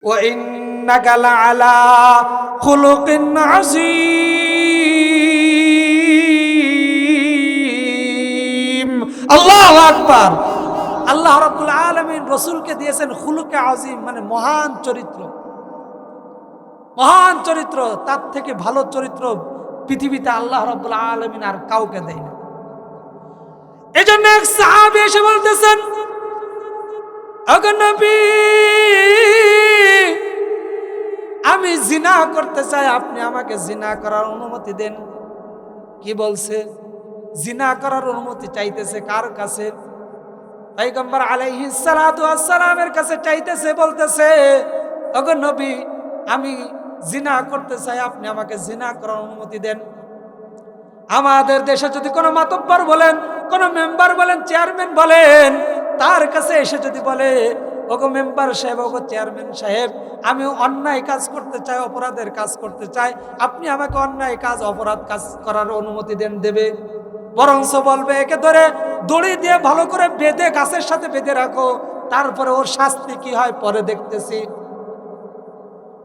ওয়া ইন্নাকা লাআলা খুলুকিন আযীম। আল্লাহু আকবার। আল্লাহ রাব্বুল আলামিন রাসূলকে দিয়েছেন খুলুকে আযীম, মানে মহান চরিত্র। মহান চরিত্র, তার থেকে ভালো চরিত্র পৃথিবীতে আল্লাহ রাব্বুল আলামিন আর কাউকে দেয় না। এজন্য এক সাহাবী এসে বলতেছেন, ওগো নবী, আমি জিনা করতে চাই, আপনি আমাকে জিনা করার অনুমতি দেন। কি বলছে? জিনা করার অনুমতি চাইতেছে কার কাছে? পয়গম্বর আলাইহিস সালাতু ওয়াস সালামের কাছে চাইতেছে, বলতেছে, ওগো নবী, আমি জিনা করতে চাই, আপনি আমাকে জিনা করার অনুমতি দেন। আমাদের দেশে যদি কোনো মাতব্বর বলেন, কোনো মেম্বার বলেন, চেয়ারম্যান বলেন, তার কাছে এসে যদি বলে, ওগো মেম্বার সাহেব, ওগো চেয়ারম্যান সাহেব, আমি অন্যায় কাজ করতে চাই, অপরাধের কাজ করতে চাই, আপনি আমাকে অন্যায় কাজ, অপরাধ কাজ করার অনুমতি দেন, দেবে? বরংস বলবে, একে ধরে দড়ি দিয়ে ভালো করে বেঁধে গাছের সাথে বেঁধে রাখো, তারপরে ওর শাস্তি কি হয় পরে দেখতেছি।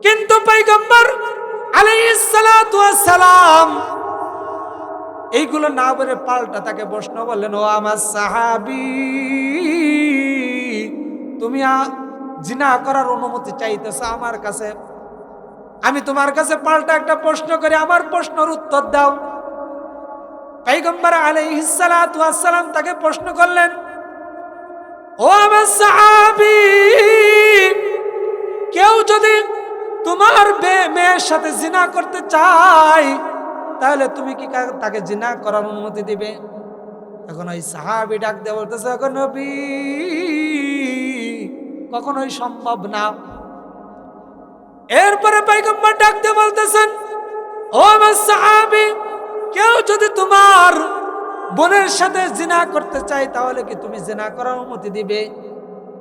কিন্তু পয়গম্বর আলাইহিস সালাতু ওয়াস সালাম এইগুলো না বলে পাল্টা তাকে প্রশ্ন বললেন, ও আমার সাহাবী, তুমি জিনা করার অনুমতি চাইতেছ আমার কাছে, আমি তোমার কাছে পাল্টা একটা প্রশ্ন করি, আমার প্রশ্নের উত্তর দাও। পয়গম্বর আলাইহিস সালাতু ওয়াস সালাম তাকে প্রশ্ন করলেন, ও আমার সাহাবী, কেউ যদি তোমার মেয়ের সাথে জিনা করতে চায়, তাহলে তুমি কি তাকে জিনা করার অনুমতি দিবে? এখন ওই সাহাবী ডাক দিয়ে বলতেছে, এখন নবী, কখনোই সম্ভব না। এরপরে পয়গম্বর ডাক দিয়ে বলতেছেন, ও আমার সাহাবী, কেউ যদি তোমার বোনের সাথে জিনা করতে চায়, তাহলে কি তুমি জিনা করার অনুমতি দিবে?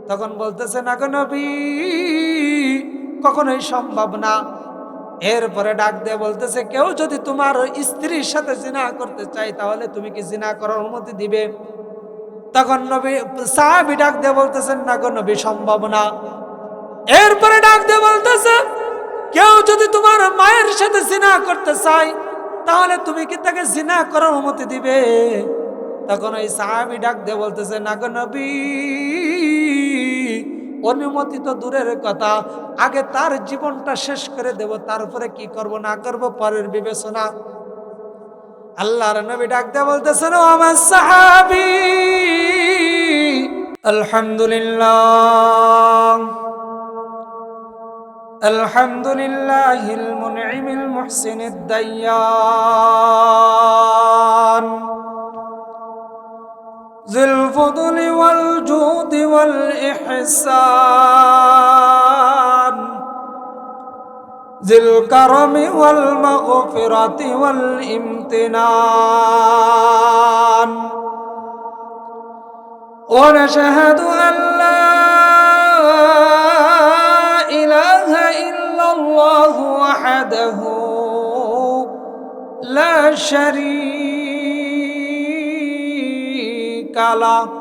তখন বলতেছে, না গো নবী, কখনোই সম্ভব না। এরপরে ডাক দিয়ে বলতেছে, কেউ যদি তোমার স্ত্রীর সাথে জিনা করতে চায়, তাহলে তুমি কি জিনা করার অনুমতি দিবে? তখন নবী সাহাবী ডাক দিয়ে বলতেছেন, না গো নবী, সম্ভব না। এরপরে ডাক দিয়ে বলতেছে, কেউ যদি তোমার মায়ের সাথে জিনা করতে চায়, তাহলে তুমি কি তাকে জিনা করার অনুমতি দিবে? তখন ওই সাহাবী ডাক দিয়ে বলতেছে, না গো নবী, অনুমতি তো দূরের কথা, আগে তার জীবনটা শেষ করে দেব, তারপরে কি করব না করব পরের বিবেচনা। আল্লাহর নবী ডাক দিয়ে বলতেছেন, ও আমার সাহাবী, আলহামদুলিল্লাহ, আলহামদুলিল্লাহিল মুনঈমিল মুহসিনিদ দায়্যান যিল ফুদলি ওয়াল জুদি ওয়াল ইহসান যিল কারমি ওয়াল মাগফিরাতি ওয়াল ইমতিনান ওয়া নাশহাদু আন লা ইলাহা ইল্লাল্লাহু ওয়াহদাহু লা শারীকা লাহু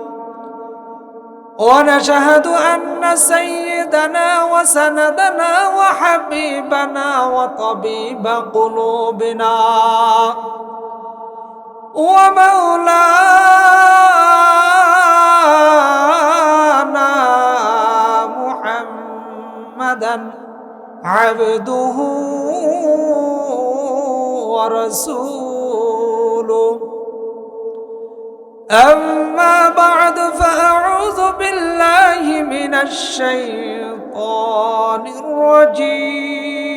ونشهد أن سيدنا وسندنا وحبيبنا وطبيب قلوبنا ومولانا محمدا عبده ورسوله أما بعد فأعوذ بالله من الشيطان الرجيم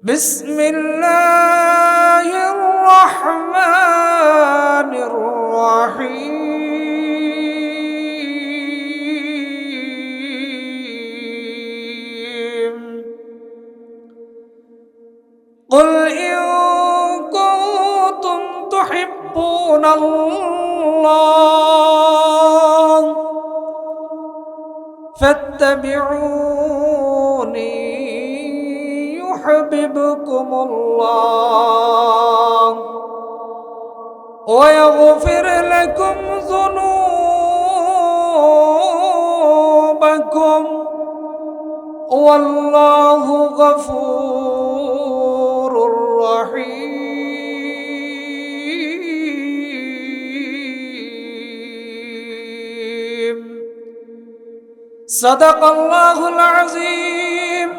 بسم الله الرحمن الرحيم قل إن كنتم تحبون الله فاتبعوني يحببكم الله ويغفر لكم ذنوبكم والله غفور رحيم. صدق الله العظيم.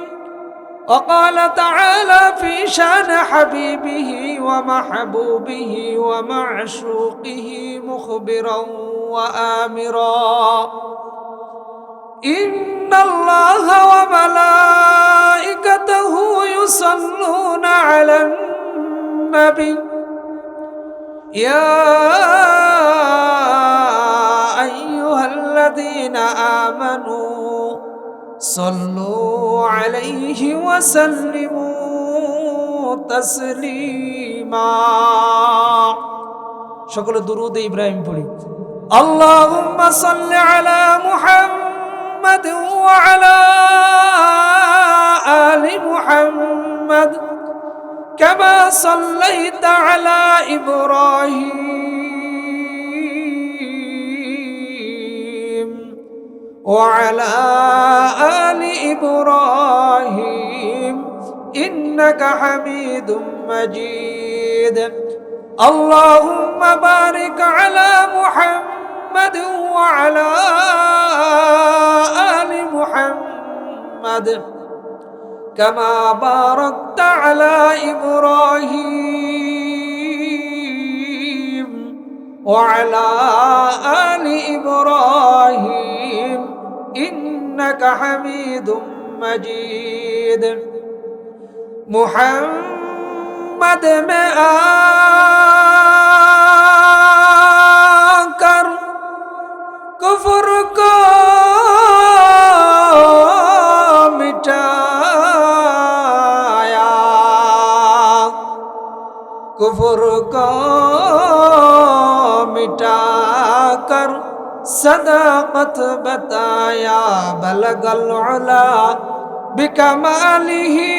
وقال تعالى في شان حبيبه ومحبوبه ومعشوقه مخبرا وآمرا: إن الله وملائكته يصلون على النبي يا أيها الذين آمنوا صلوا عليه وسلموا تسليما. সকলে দুরূদ ইব্রাহিম পড়ি। আল্লাহুম্মা সাল্লি আলা মুহাম্মাদ ওয়া আলা আলি মুহাম্মাদ কামা সাল্লাইতা আলা ইব্রাহিম وعلى آل إبراهيم إنك حميد مجيد. اللهم بارك على محمد وعلى آل محمد كما باركت على إبراهيم وعلى آل إبراهيم إنك حميد مجيد. محمد में आकर कुफ्र को मिटाया, कुफ्र को मिटाकर सदाकत बताया. बलगल उला बिकमालिही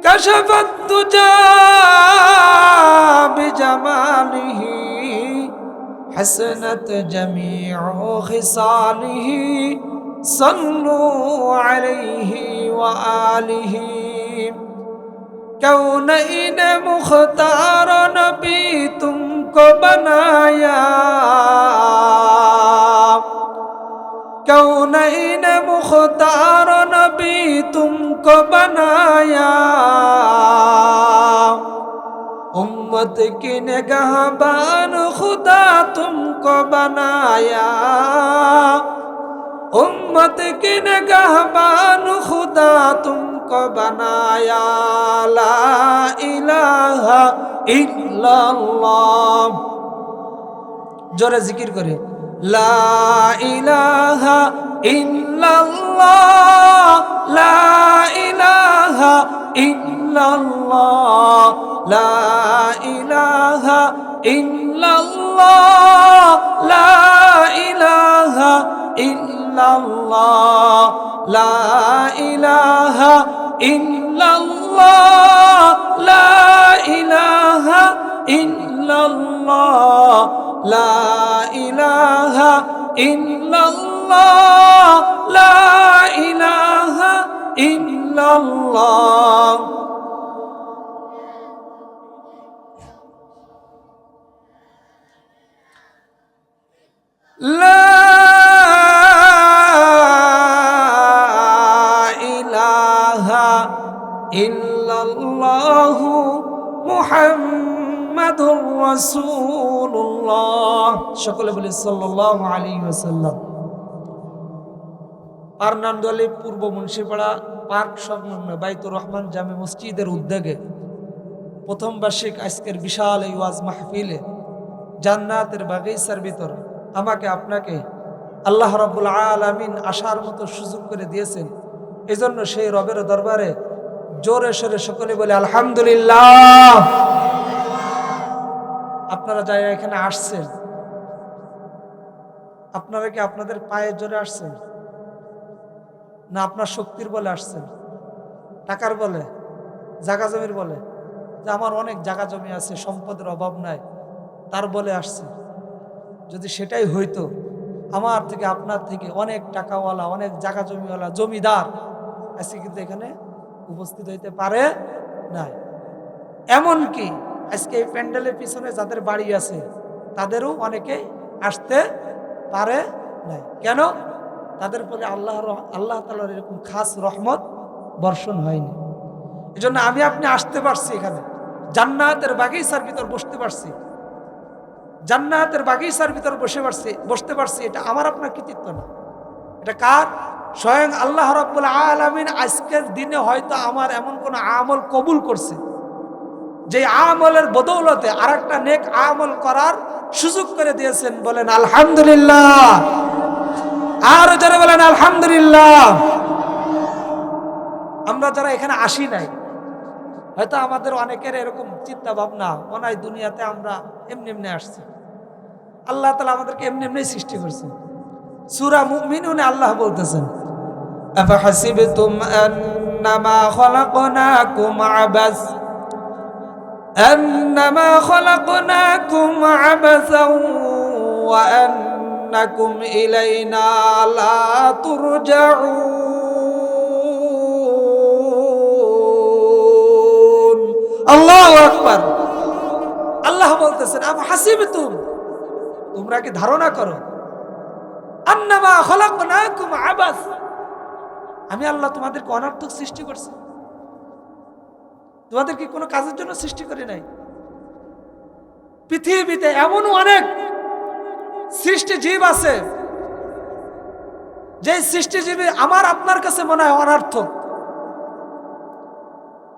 कशफत तुजा बिजमालिही हसनत जमीउ खिसालिही सल्लु अलैहि व आलिही. कौनैन मुख्तार नबी तुमको बनाया, कौनैन मुख्तार नबी तुमको बनाया. उम्मत की निगहबान खुदा तुमको बनाया, उम्मत की निगहबान खुदा तुमको बनाया. ला इलाहा इल्लल्लाह. जोरे जिक्र करे. ला इलाहा इल्लल्लाह, ला इलाहा इल्लल्लाह, ला इलाहा इल्लल्लाह, ला इलाहा इल्लल्लाह, ला इलाहा इल्लल्लाह, ला इलाहा इल्लल्लाह, ला इलाहा इल्लल्लाह, ला इलाहा इल्लल्लाह. ला इलाहा इल्लल्लाहु मुहम्मदुर রাসূলুল্লাহ. সকলে বলি সাল্লাল্লাহু আলাইহি ওয়াসাল্লাম. পারনান্দলি পূর্ব মুন্সিপাড়া পার্ক সংলগ্ন বাইতুর রহমান জামে মসজিদের উদ্যোগে প্রথম বার্ষিক আজকের বিশাল এই ওয়াজ মাহফিলে জান্নাতের বাগিচার ভিতর আমাকে আপনাকে আল্লাহ রাব্বুল আলামিন আসার মতো সুযোগ করে দিয়েছেন। এজন্য সেই রবের দরবারে জোরে সোরে সকলে বলে আলহামদুলিল্লাহ। আপনারা যারা এখানে আসছেন, আপনারা কি আপনাদের পায়ের জোরে আসছেন, না আপনার শক্তির বলে আসছেন, টাকার বলে, জাগা জমির বলে? যে আমার অনেক জায়গা জমি আছে, সম্পদের অভাব নাই, তার বলে আসছে। যদি সেটাই হইতো, আমার থেকে আপনার থেকে অনেক টাকাওয়ালা, অনেক জায়গা জমিওয়ালা, জমিদার আজকে কিন্তু এখানে উপস্থিত হইতে পারে নাই। এমনকি আজকে এই প্যান্ডেলের পিছনে যাদের বাড়ি আছে তাদেরও অনেকেই আসতে পারে নাই। কেন? তাদের ফলে আল্লাহ তাআলার এরকম খাস রহমত বর্ষণ হয়নি। এই জন্য আমি আপনি আসতে পারছি, এখানে জান্নাতের বাগিচার ভিতর বসতে পারছি, জান্নাতের বাগিচার ভিতর বসতে পারছি। এটা আমার আপনার কৃতিত্ব না, এটা কার? স্বয়ং আল্লাহ রাব্বুল আলামিন আজকের দিনে হয়তো আমার এমন কোন আমল কবুল করছে, যে আমলের বদৌলতে আরেকটা নেক আমল করার সুযোগ করে দিয়েছেন। বলেন আলহামদুলিল্লাহ। আর যারা বলেন আলহামদুলিল্লাহ। আমরা যারা এখানে আসি নাই, হয়তো আমাদের অনেকের এরকম চিন্তা ভাবনা, মনে হয় দুনিয়াতে আমরা এমনি এমনি আসছি। আল্লাহ তাআলা আমাদেরকে এমনি এমনি সৃষ্টি করেছেন। সূরা মুমিনুনে আল্লাহ বলতেছেন, আফাহাসিবতুম আন্নামা খলাকনাকুম আবাস أنما خلقناكم عبثا وأنكم إلينا لا ترجعون الله أكبر। আল্লাহ বলতেছেন, আফাহাসিবতুম, তোমরা কি ধারণা করো, আন্নামা খলাকনাকুম আবাস, আমি আল্লাহ তোমাদেরকে অনর্থক সৃষ্টি করছি? তোমাদের কি কোনো কাজের জন্য সৃষ্টি করি নাই? পৃথিবীতে এমন অনেক সৃষ্টি জীব আছে, যে সৃষ্টিজীবী আমার আপনার কাছে মনে হয় অনর্থক,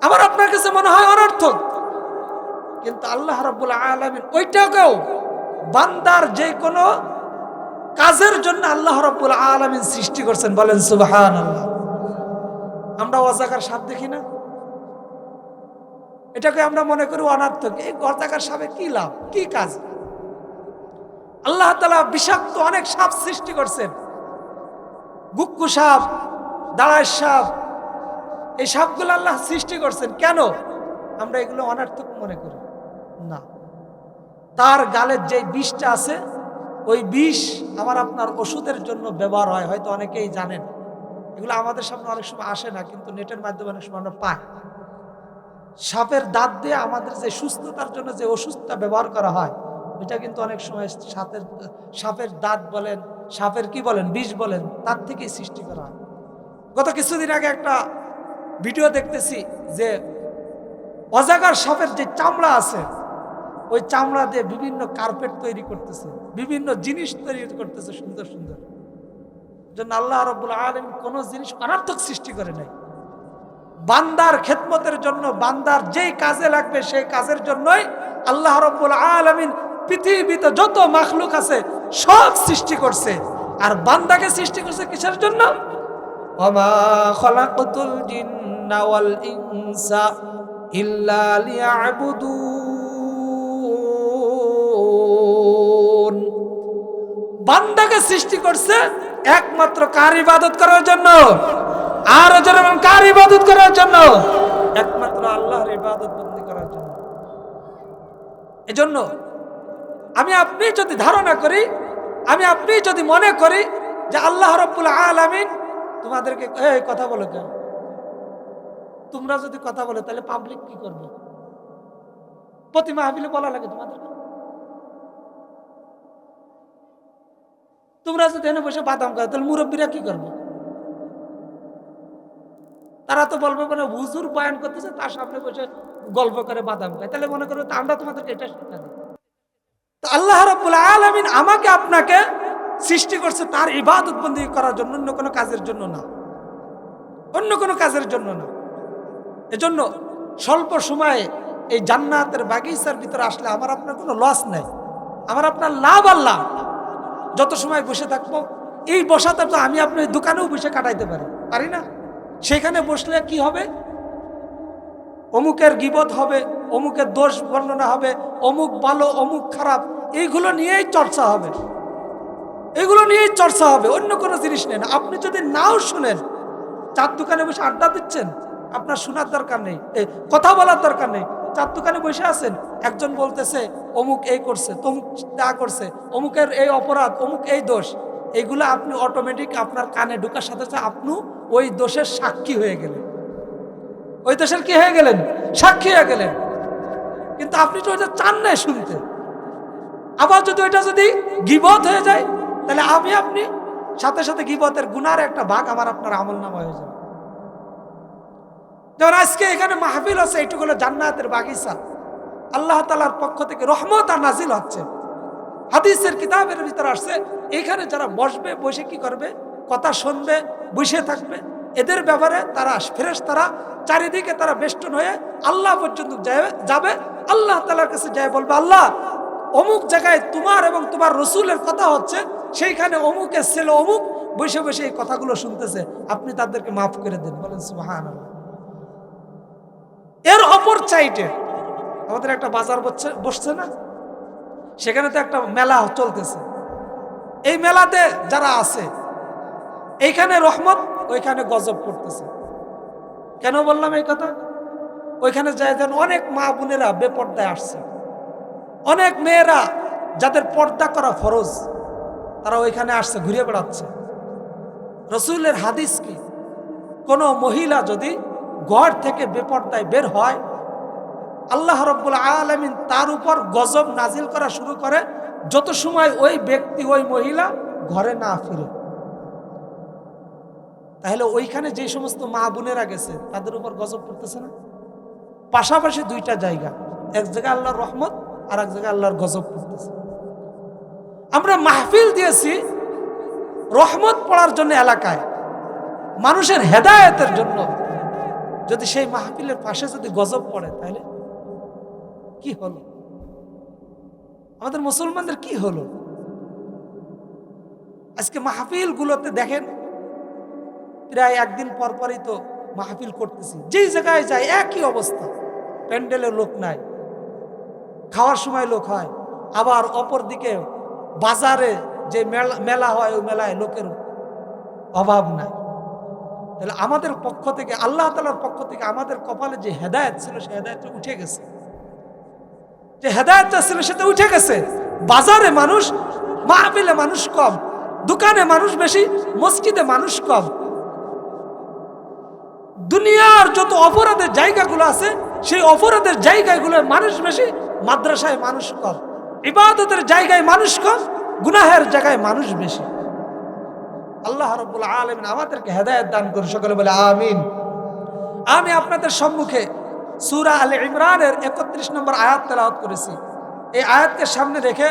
আমার আপনার কাছে মনে হয় অনর্থক, কিন্তু আল্লাহ রাব্বুল আলামিন ওইটাকেও বান্দার যে কোনো কাজের জন্য আল্লাহ রাব্বুল আলামিন সৃষ্টি করছেন। বলেন সুবহানাল্লাহ। আমরা অজাগার সাপ দেখি না, এটাকে আমরা মনে করি অনর্থক। এই গর্তাকার সাপে কি লাভ, কি কাজ? আল্লাহ তাআলা বিষাক্ত অনেক সাপ সৃষ্টি করছেন, গুক্কু সাপ, দাঁড়ার সাপ, এই সাপগুলো আল্লাহ সৃষ্টি করছেন। কেন আমরা এগুলো অনর্থক মনে করি? না, তার গালের যে বিষটা আছে, ওই বিষ আমার আপনার ওষুধের জন্য ব্যবহার হয়। হয়তো অনেকেই জানেন, এগুলো আমাদের সামনে অনেক সময় আসে না, কিন্তু নেটের মাধ্যমে অনেক সময় আমরা পাই। সাপের দাঁত দিয়ে আমাদের যে সুস্থতার জন্য যে ওষুধটা ব্যবহার করা হয়, এটা কিন্তু অনেক সময় সাপের দাঁত বলেন, সাপের কি বলেন, বিষ বলেন, তার থেকেই সৃষ্টি করা হয়। গত কিছুদিন আগে একটা ভিডিও দেখতেছি, যে অজাগার সাপের যে চামড়া আছে, ওই চামড়া দিয়ে বিভিন্ন কার্পেট তৈরি করতেছে, বিভিন্ন জিনিস তৈরি করতেছে, সুন্দর সুন্দর। জন্য আল্লাহ রাব্বুল আলামিন কোনো জিনিস অনর্থক সৃষ্টি করে নাই। বান্দার খেদমতের জন্য, বান্দার যেই কাজে লাগবে সেই কাজের জন্যই আল্লাহ রাব্বুল আলামিন পৃথিবীতে যত মাখলুক আছে সব সৃষ্টি করছে। আর বান্দাকে সৃষ্টি করছে কিসের জন্য? ওয়ামা খালাকতুল জিন্না ওয়াল ইনসা ইল্লা লিয়াবুদুন। বান্দাকে সৃষ্টি করছে একমাত্র কার ইবাদত করার জন্য। আর যেমন কার ইবাদত করার জন্য? একমাত্র আল্লাহর ইবাদত বন্দী করার জন্য। এজন্য আমি আপনি যদি ধারণা করি, আমি আপনি যদি মনে করি যে আল্লাহ রাব্বুল আলামিন তোমাদেরকে এই কথা বলো কেন, তোমরা যদি কথা বলে তাহলে পাবলিক কি করবে? প্রতি মাহফিলে বলা লাগে তোমাদেরকে। তোমরা যদি এনে বসে বাদাম খাও তাহলে মুরব্বীরা কি করবে? তারা তো বলবে মানে হুজুর বয়ান করতেছে, তার সামনে বসে গল্প করে বাদাম খায়, তাহলে মনে করো আমরা তোমাদেরকে এটা শিক্ষা দিই। তো আল্লাহ রাব্বুল আলামিন আমাকে আপনাকে সৃষ্টি করছে তার ইবাদত বন্দী করার জন্য, অন্য কোনো কাজের জন্য না, অন্য কোনো কাজের জন্য না। এজন্য স্বল্প সময়ে এই জান্নাতের বাগিচার ভিতরে আসলে আমার আপনার কোনো লস নাই, আমার আপনার লাভ। আল্লাহ যত সময় বসে থাকবো, এই বসাতে তো আমি আপনি দোকানেও বসে কাটাইতে পারি না? সেখানে বসলে কি হবে? অমুকের গীবত হবে, অমুকের দোষ বর্ণনা হবে, অমুক ভালো অমুক খারাপ, এইগুলো নিয়েই চর্চা হবে, এগুলো নিয়েই চর্চা হবে, অন্য কোনো জিনিস নেই। আপনি যদি নাও শুনেন, চার দোকানে বসে আড্ডা দিচ্ছেন, আপনার শোনার দরকার নেই, কথা বলার দরকার নেই, চার দোকানে বসে আছেন, একজন বলতেছে অমুক এই করছে, তমুক তা করছে, অমুকের এই অপরাধ, অমুক এই দোষ, এইগুলো আপনি অটোমেটিক আপনার কানে ঢোকার সাথে সাথে আপনি ওই দোষের সাক্ষী হয়ে গেলেন, ওই দোষের কি হয়ে গেলেন? সাক্ষী হয়ে গেলেন। কিন্তু আপনি তো ওইটা চান না শুনতে। আবার যদি ওইটা যদি গীবত হয়ে যায়, তাহলে আপনি সাথে সাথে গীবতের গুনার একটা ভাগ আমার আপনার আমলনামা হয়ে যাবে। যেমন আজকে এখানে মাহফিল আছে, এইটুকু হলো জান্নাতের বাগিচা, আল্লাহ তাআলার পক্ষ থেকে রহমত আর নাজিল হচ্ছে। হাদিসের কিতাবের ভিতরে আসছে, এখানে যারা বসবে, বসে কি করবে? কথা শুনবে, বসে থাকবে, এদের ব্যাপারে তারা ফেরেশতারা চারিদিকে তারা বেষ্টন হয়ে আল্লাহ পর্যন্ত যাবে। আল্লাহ তাআলার কাছে যায় বলবে, আল্লাহ অমুক জায়গায় তোমার এবং তোমার রসুলের কথা হচ্ছে, সেইখানে অমুকের ছেলে অমুক বসে বসে এই কথাগুলো শুনতেছে, আপনি তাদেরকে মাফ করে দেন। বলেন সুবহানাল্লাহ। এর অপর চাইটে আমাদের একটা বাজার বসছে না, সেখানে তো একটা মেলা চলতেছে। এই মেলাতে যারা আছে, এইখানে রহমত, ওইখানে গজব করতেছে। কেন বললাম এই কথা? ওইখানে যায় দেন অনেক মা বোনেরা বেপর্দায় আসছে, অনেক মেয়েরা যাদের পর্দা করা ফরজ, তারা ওইখানে আসছে, ঘুরে বেড়াচ্ছে। রসুলের হাদিস কি, কোন মহিলা যদি ঘর থেকে বেপর্দায় বের হয়, আল্লাহ রাব্বুল আলামিন তার উপর গজব নাজিল করা শুরু করে যত সময় ওই ব্যক্তি, ওই মহিলা ঘরে না ফিরে। তাহলে ওইখানে যে সমস্ত মা বোনেরা গেছে তাদের উপর গজব পড়তেছে না? পাশাপাশি দুইটা জায়গা, এক জায়গায় আল্লাহর রহমত, আর এক জায়গায় আল্লাহর গজব পড়তেছে। আমরা মাহফিল দিয়েছি রহমত পড়ার জন্য এলাকায়, মানুষের হেদায়েতের জন্য। যদি সেই মাহফিলের পাশে যদি গজব পড়ে, তাহলে কি হলো? আমাদের মুসলমানদের কি হলো? আজকে মাহফিল গুলোতে দেখেন, প্রায় একদিন পর পরই তো মাহফিল করতেছি, যেই জায়গায় যাই একই অবস্থা, প্যান্ডেলে লোক নাই, খাওয়ার সময় লোক হয়, আবার অপর দিকে বাজারে যে মেলা হয়, ওই মেলায় লোকের অভাব নাই। তাহলে আমাদের পক্ষ থেকে, আল্লাহ তাআলার পক্ষ থেকে আমাদের কপালে যে হেদায়েত ছিল, সে হেদায়েতটা উঠে গেছে। যে হেদায়েতটা ছিল সেটা উঠে গেছে। বাজারে মানুষ, মাহফিলে মানুষ কম, দোকানে মানুষ বেশি, মসজিদে মানুষ কম। দুনিয়ার যত অপরাধের জায়গাগুলো আছে, সেই অপরাধের জায়গাগুলোয় মানুষ বেশি, মাদ্রাসায় মানুষ কম, ইবাদতের জায়গায় মানুষ কম, গুনাহের জায়গায় মানুষ বেশি। আল্লাহ রাব্বুল আলামিন আমাদেরকে হেদায়েত দান করুন, সকলে বলে আমিন। আমি আপনাদের সম্মুখে সূরা আলে ইমরানের 31 নম্বর আয়াত তেলাওয়াত করেছি। এই আয়াতকে সামনে রেখে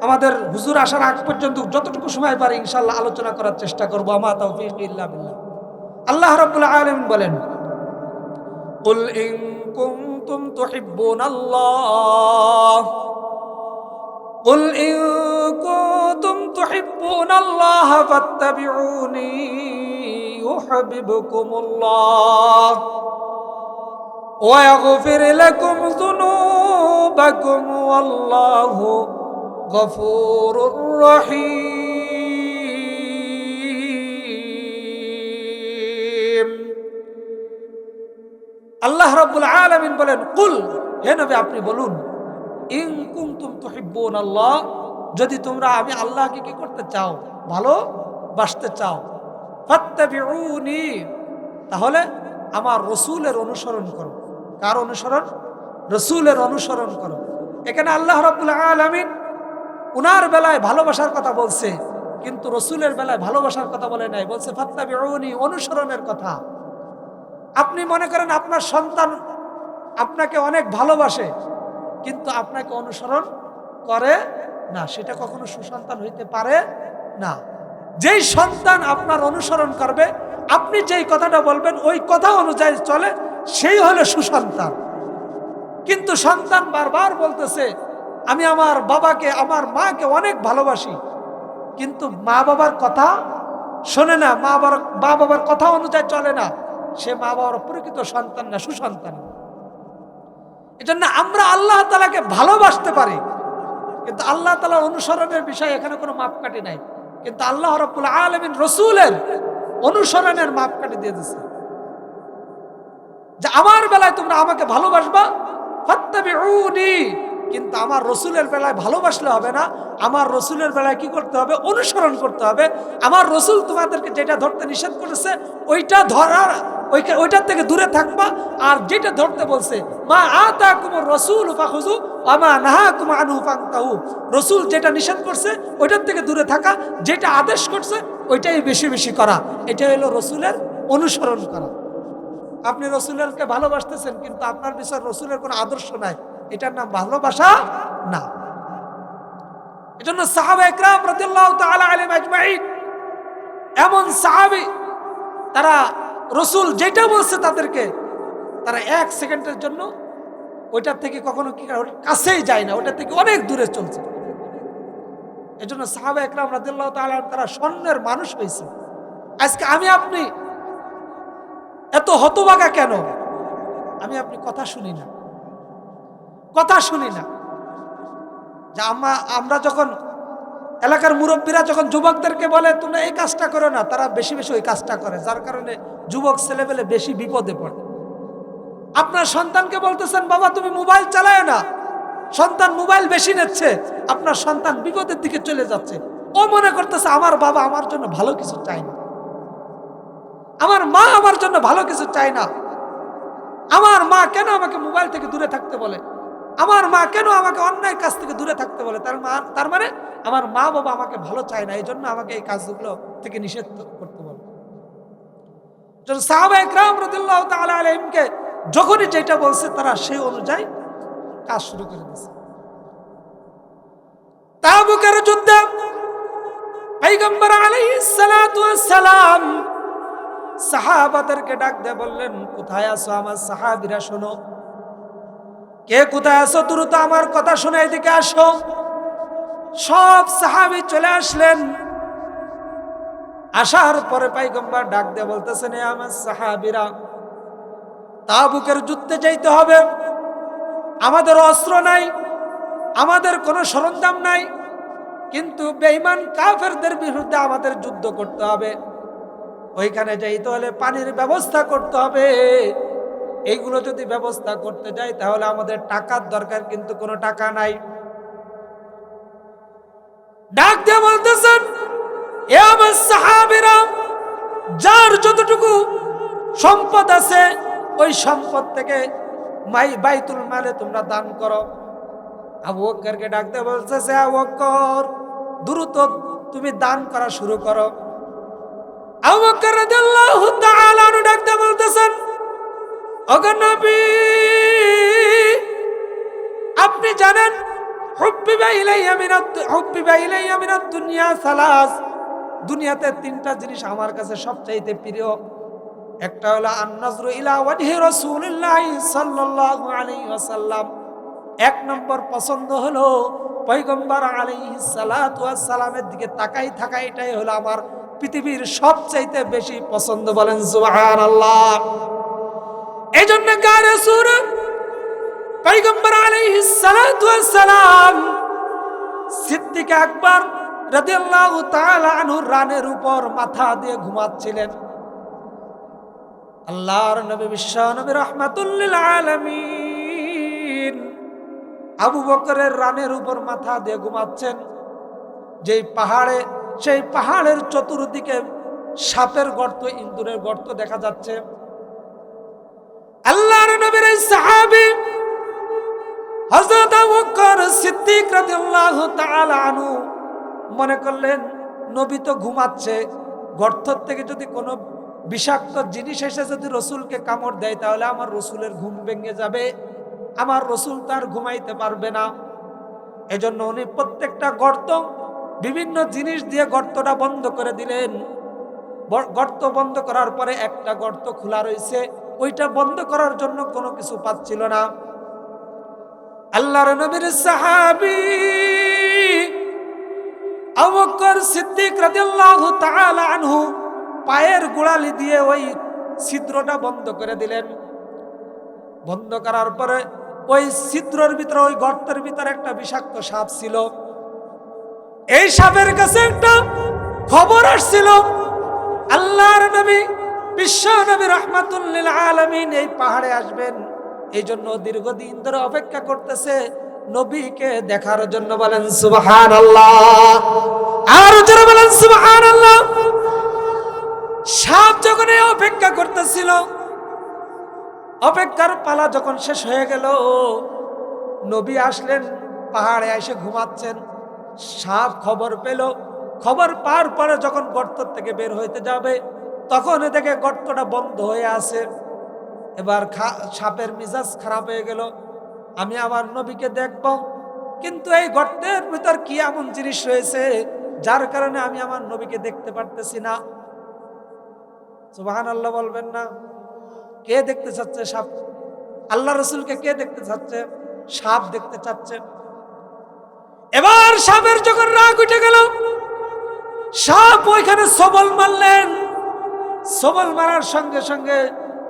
আমাদের হুজুর আসার আগ পর্যন্ত যতটুকু সময় পারি ইনশাআল্লাহ আলোচনা করার চেষ্টা করব। আমা তাওফীক ইল্লা বিল্লাহ। আল্লাহ রাব্বুল আলামিন বলেন, কুল ইন কুনতুম তুহিব্বুনাল্লাহ, কুল ইন কুনতুম তুহিব্বুনাল্লাহ ফাত্তাবিউনি ইউহিব্বুকুমুল্লাহ ওয়া ইয়াগফির লাকুম যুনুবাকুম ওয়াল্লাহু গফুরুর রহিম। আল্লাহ রাব্বুল আলামিন বলেন, কুল, হে নবী আপনি বলুন, ইন কুনতুম তুহিব্বুনাল্লাহ, যদি তোমরা আমি আল্লাহকে কি করতে চাও, ভালোবাসতে চাও, ফাত্তাবিউনি, তাহলে আমার রসুলের অনুসরণ করো। কার অনুসরণ? রসুলের অনুসরণ করো। এখানে আল্লাহ রাব্বুল আলামিন উনার বেলায় ভালোবাসার কথা বলছে, কিন্তু রসুলের বেলায় ভালোবাসার কথা বলে নাই, বলছে ফাত্তাবিউনি, অনুসরণের কথা। আপনি মনে করেন আপনার সন্তান আপনাকে অনেক ভালোবাসে, কিন্তু আপনাকে অনুসরণ করে না, সেটা কখনো সুসন্তান হইতে পারে না। যেই সন্তান আপনার অনুসরণ করবে, আপনি যেই কথাটা বলবেন ওই কথা অনুযায়ী চলে, সেই হলো সুসন্তান। কিন্তু সন্তান বারবার বলতেছে আমি আমার বাবাকে, আমার মাকে অনেক ভালোবাসি, কিন্তু মা বাবার কথা শোনে না, মা বাবার কথা অনুযায়ী চলে না, সে মা বাবার প্রকৃত সন্তান না, সুসন্তান। এজন্য আমরা আল্লাহ তাআলাকে ভালোবাসতে পারি, কিন্তু আল্লাহ তাআলার অনুসরণের বিষয়ে এখানে কোনো মাপকাঠি নাই। কিন্তু আল্লাহ রাব্বুল আলামিন রসুলের অনুসরণের মাপকাঠি দিয়ে দিয়েছে, যে আমার বেলায় তোমরা আমাকে ভালোবাসবা, ফাত্তাবিউনি, কিন্তু আমার রসুলের বেলায় ভালোবাসলে হবে না, আমার রসুলের বেলায় কি করতে হবে? অনুসরণ করতে হবে। আমার রসুল তোমাদেরকে যেটা ধরতে নিষেধ করেছে ওইটা ধরার ওইটার থেকে দূরে থাকবা। আর যেটা ধরতে বলছে, মা আতাকুমুর রাসূল ফাখুযু ওয়া মা নাহাকুম আনহু ফান্তাহু, রসুল যেটা নিষেধ করছে ওইটার থেকে দূরে থাকা, যেটা আদেশ করছে ওইটাই বেশি বেশি করা। এটা হলো রসুলের অনুসরণ করা। আপনি রসুলকে ভালোবাসতেছেন কিন্তু আপনার বিষয়ে রসুলের কোনো আদর্শ নাই, এটার নাম ভালোবাসা না। এজন্য সাহাবা ইকরাম রাদিয়াল্লাহু তাআলা আলাইহিম আজমাইন, এমন সাহাবী তারা রসুল যেটা বলছে তাদেরকে, তারা এক সেকেন্ডের জন্য ওইটার থেকে কখনো কি কাছেই যায় না, ওইটার থেকে অনেক দূরে চলছে। এজন্য সাহাবা ইকরাম রাদিয়াল্লাহু তাআলা তারা স্বর্ণের মানুষ হয়েছে। আজকে আমি আপনি এত হতভাগা কেন? আমি আপনি কথা শুনি না, কথা শুনি না। যে আমরা যখন এলাকার মুরব্বীরা যখন যুবকদেরকে বলে তোমরা এই কাজটা করো না, তারা বেশি বেশি ওই কাজটা করে, যার কারণে যুবক ছেলেবেলে বেশি বিপদে পড়ে। আপনার সন্তানকে বলতেছেন বাবা তুমি মোবাইল চালায় না, সন্তান মোবাইল বেশি নিচ্ছে, আপনার সন্তান বিপদের দিকে চলে যাচ্ছে। ও মনে করতেছে আমার বাবা আমার জন্য ভালো কিছু চায় না, আমার মা আমার জন্য ভালো কিছু চায় না, আমার মা কেন আমাকে মোবাইল থেকে দূরে থাকতে বলে, আমার মা কেন আমাকে অন্যায় কাজ থেকে দূরে থাকতে বলে। তার মানে আমার মা বাবা আমাকে ভালো চায় না, এই জন্য আমাকে এই কাজগুলো থেকে নিষেধ করতে বলে। সাহাবা ইকরাম রাদিয়াল্লাহু তাআলা আলাইহিমকে যখনই যেটা বলছে তারা সেই অনুযায়ী কাজ শুরু করে দিয়েছে। তাবুকের যুদ্ধে পয়গম্বর আলাইহিস সালাতু ওয়াস সালাম সাহাবাদেরকে ডাক দিয়ে বললেন, কোথায় আছো আমার সাহাবীরা? শোনো, কে কোথায় আছো দ্রুত আমার কথা শুনে এদিকে আসো। সব সাহাবী চলে আসলেন। আসার পরে পয়গম্বর ডাক দিয়ে বলতেছেন, এ আমার সাহাবীরা, তাবুকের যুদ্ধে যাইতে হবে, আমাদের অস্ত্র নাই, আমাদের কোনো সরঞ্জাম নাই, কিন্তু বেঈমান কাফেরদের বিরুদ্ধে আমাদের যুদ্ধ করতে হবে। ওইখানে যাইতে হলে পানির ব্যবস্থা করতে হবে। এইগুলো যদি ব্যবস্থা করতে যাই তাহলে আমাদের টাকার দরকার, কিন্তু কোনো টাকা নাই। ডাক দিয়ে বলতেছেন, এ আমার সাহাবীরা, যার যতটুকু সম্পদ আছে ওই সম্পদ থেকে বাইতুল মালে তোমরা দান করো। আবু বকরকে ডাক দিয়ে বলতেছে, আবু বকর দ্রুত তুমি দান করা শুরু করো। আবু বকর রাদিয়াল্লাহু তাআলা আনহু ডাক দিয়ে বলতেছেন, ওগো নবী, আপনি জানেন হুব্বিবা ইলাইয়া মিনাদ দুনিয়া সালাস, দুনিয়াতে তিনটা জিনিস আমার কাছে সবচাইতে প্রিয়। একটা হলো আন-নাজরু ইলা ওয়াজহি রাসূলিল্লাহ সাল্লাল্লাহু আলাইহি ওয়াসাল্লাম, এক নম্বর পছন্দ হলো পয়গম্বর আলাইহিস সালাতু ওয়াস সালামের দিকে তাকাই থাকা, এটাই হলো আমার পৃথিবীর সবচাইতে বেশি পছন্দ। বলেন সুবহানাল্লাহ। এইজন্য গারে সূরা পয়গম্বর আলাইহিস সালাতু ওয়াস সালাম সিদ্দিক আকবর রাদিয়াল্লাহু তাআলা আনহু রানের উপর মাথা দিয়ে ঘুমাচ্ছিলেন। আল্লাহর নবী বিশ্ব নবী রাহমাতুল লিল আলামিন আবু বকরের রানের উপর মাথা দিয়ে ঘুমাচ্ছেন। যেই পাহাড়ে, সেই পাহাড়ের চতুর্দিকে সাপের গর্ত, ইঁদুরের গর্ত দেখা যাচ্ছে। আল্লাহর নবীর এই সাহাবী হযরত আবু বকর সিদ্দিক রাদিয়াল্লাহু তাআলা আনহু মনে করলেন নবী তো ঘুমাচ্ছে, গর্ত থেকে যদি কোনো বিষাক্ত জিনিস এসে যদি রসুলকে কামড় দেয় তাহলে আমার রসুলের ঘুম ভেঙে যাবে, আমার রসুল তার ঘুমাইতে পারবে না। এজন্য উনি প্রত্যেকটা গর্ত বিভিন্ন জিনিস দিয়ে গর্তটা বন্ধ করে দিলেন। গর্ত বন্ধ করার পরে একটা গর্ত খোলা রয়েছে, ওইটা বন্ধ করার জন্য কোনো কিছু পাচ্ছিল না। আল্লাহর নবীর সাহাবী আবু বকর সিদ্দিক রাদিয়াল্লাহু তাআলা আনহু পায়ের গোড়ালি দিয়ে ওই ছিদ্রটা বন্ধ করে দিলেন। বন্ধ করার পরে ওই ছিদ্রের ভিতরে, ওই গর্তের ভিতরে একটা বিষাক্ত সাপ ছিল। এই সাপের কাছে একটা খবর আসছিল, আল্লাহর নবী বিশ্ব নবী রাহমাতুল লিল আলামিন এই পাহাড়ে আসবেন, এই জন্য দীর্ঘদিন ধরে অপেক্ষা করতেছে নবীকে দেখার জন্য। বলেন সুবহানাল্লাহ, আর যারা বলেন সুবহানাল্লাহ। সাপ যখন এই অপেক্ষা করতেছিল, অপেক্ষার পালা যখন শেষ হয়ে গেল, নবী আসলেন, পাহাড়ে এসে ঘুমাচ্ছেন। সাপ খবর পেল, খবর পাওয়ার পরে যখন গর্ত থেকে বের হইতে যাবে, তখন দেখে গর্তটা বন্ধ হয়ে আছে। এবার সাপের মিজাজ খারাপ হয়ে গেল, আমি আমার নবীকে দেখব, কিন্তু এই গর্তের ভিতর কি এমন জিনিস রয়েছে যার কারণে আমি আমার নবীকে দেখতে পারতেছি না। সুবহানাল্লাহ বলবেন না? কে দেখতে চাচ্ছে সাপ? আল্লাহ রসুলকে কে দেখতে চাচ্ছে? সাপ দেখতে চাচ্ছে। এবার সাপের যখন রাগ উঠে গেল, সাপ ওইখানে সবল মারলেন। সবল মারার সঙ্গে সঙ্গে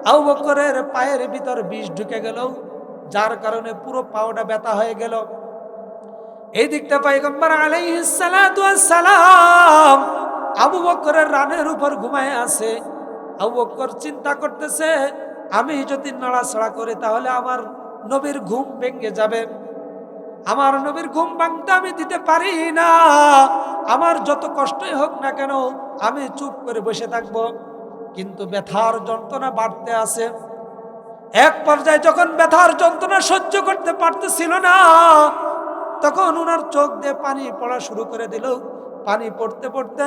আবু বকরের পায়ের ভিতর বিষ ঢুকে গেল, যার কারণে পুরো পাওটা ব্যথা হয়ে গেল। এই দিকটা পয়গম্বর আলাইহিস সালাতু ওয়াস সালাম আবু বকরের রানের উপর ঘুমায় আছে। আবু বকর চিন্তা করতেছে, আমি যদি নড়াচড়া করি তাহলে আমার নবীর ঘুম ভেঙে যাবে, আমার নবীর ঘুম ভাঙতে আমি দিতে পারি না। আমার যত কষ্টই হোক না কেন আমি চুপ করে বসে থাকব। কিন্তু ব্যথার যন্ত্রণা বাড়তে আছে। এক পর্যায়ে যখন ব্যথার যন্ত্রণা সহ্য করতে পারতেছিল না, তখন ওনার চোখ দিয়ে পানি পড়া শুরু করে দিল। পানি পড়তে পড়তে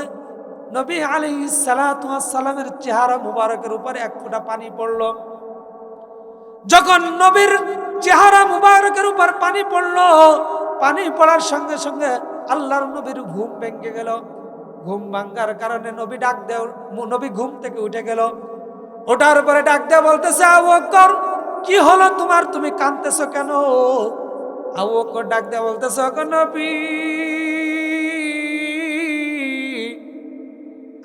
নবী আলাইহিস সালাতু ওয়াস সালামের চেহারা মুবারকের উপরে এক ফোঁটা পানি পড়ল। যখন নবীর চেহারা মুবারকের উপর পানি পড়ল, পানি পড়ার সঙ্গে সঙ্গে আল্লাহর নবীর ঘুম ভেঙে গেল। ঘুম ভাঙার কারণে নবী ডাক দেও, নবী ঘুম থেকে উঠে গেল। ওঠার পরে ডাক দেয়া বলতেছে, আবু বকর কি হলো তোমার, তুমি কাঁদতেছো কেন? আবু বকর ডাক দেয়া বলতেছে, ওগো নবী,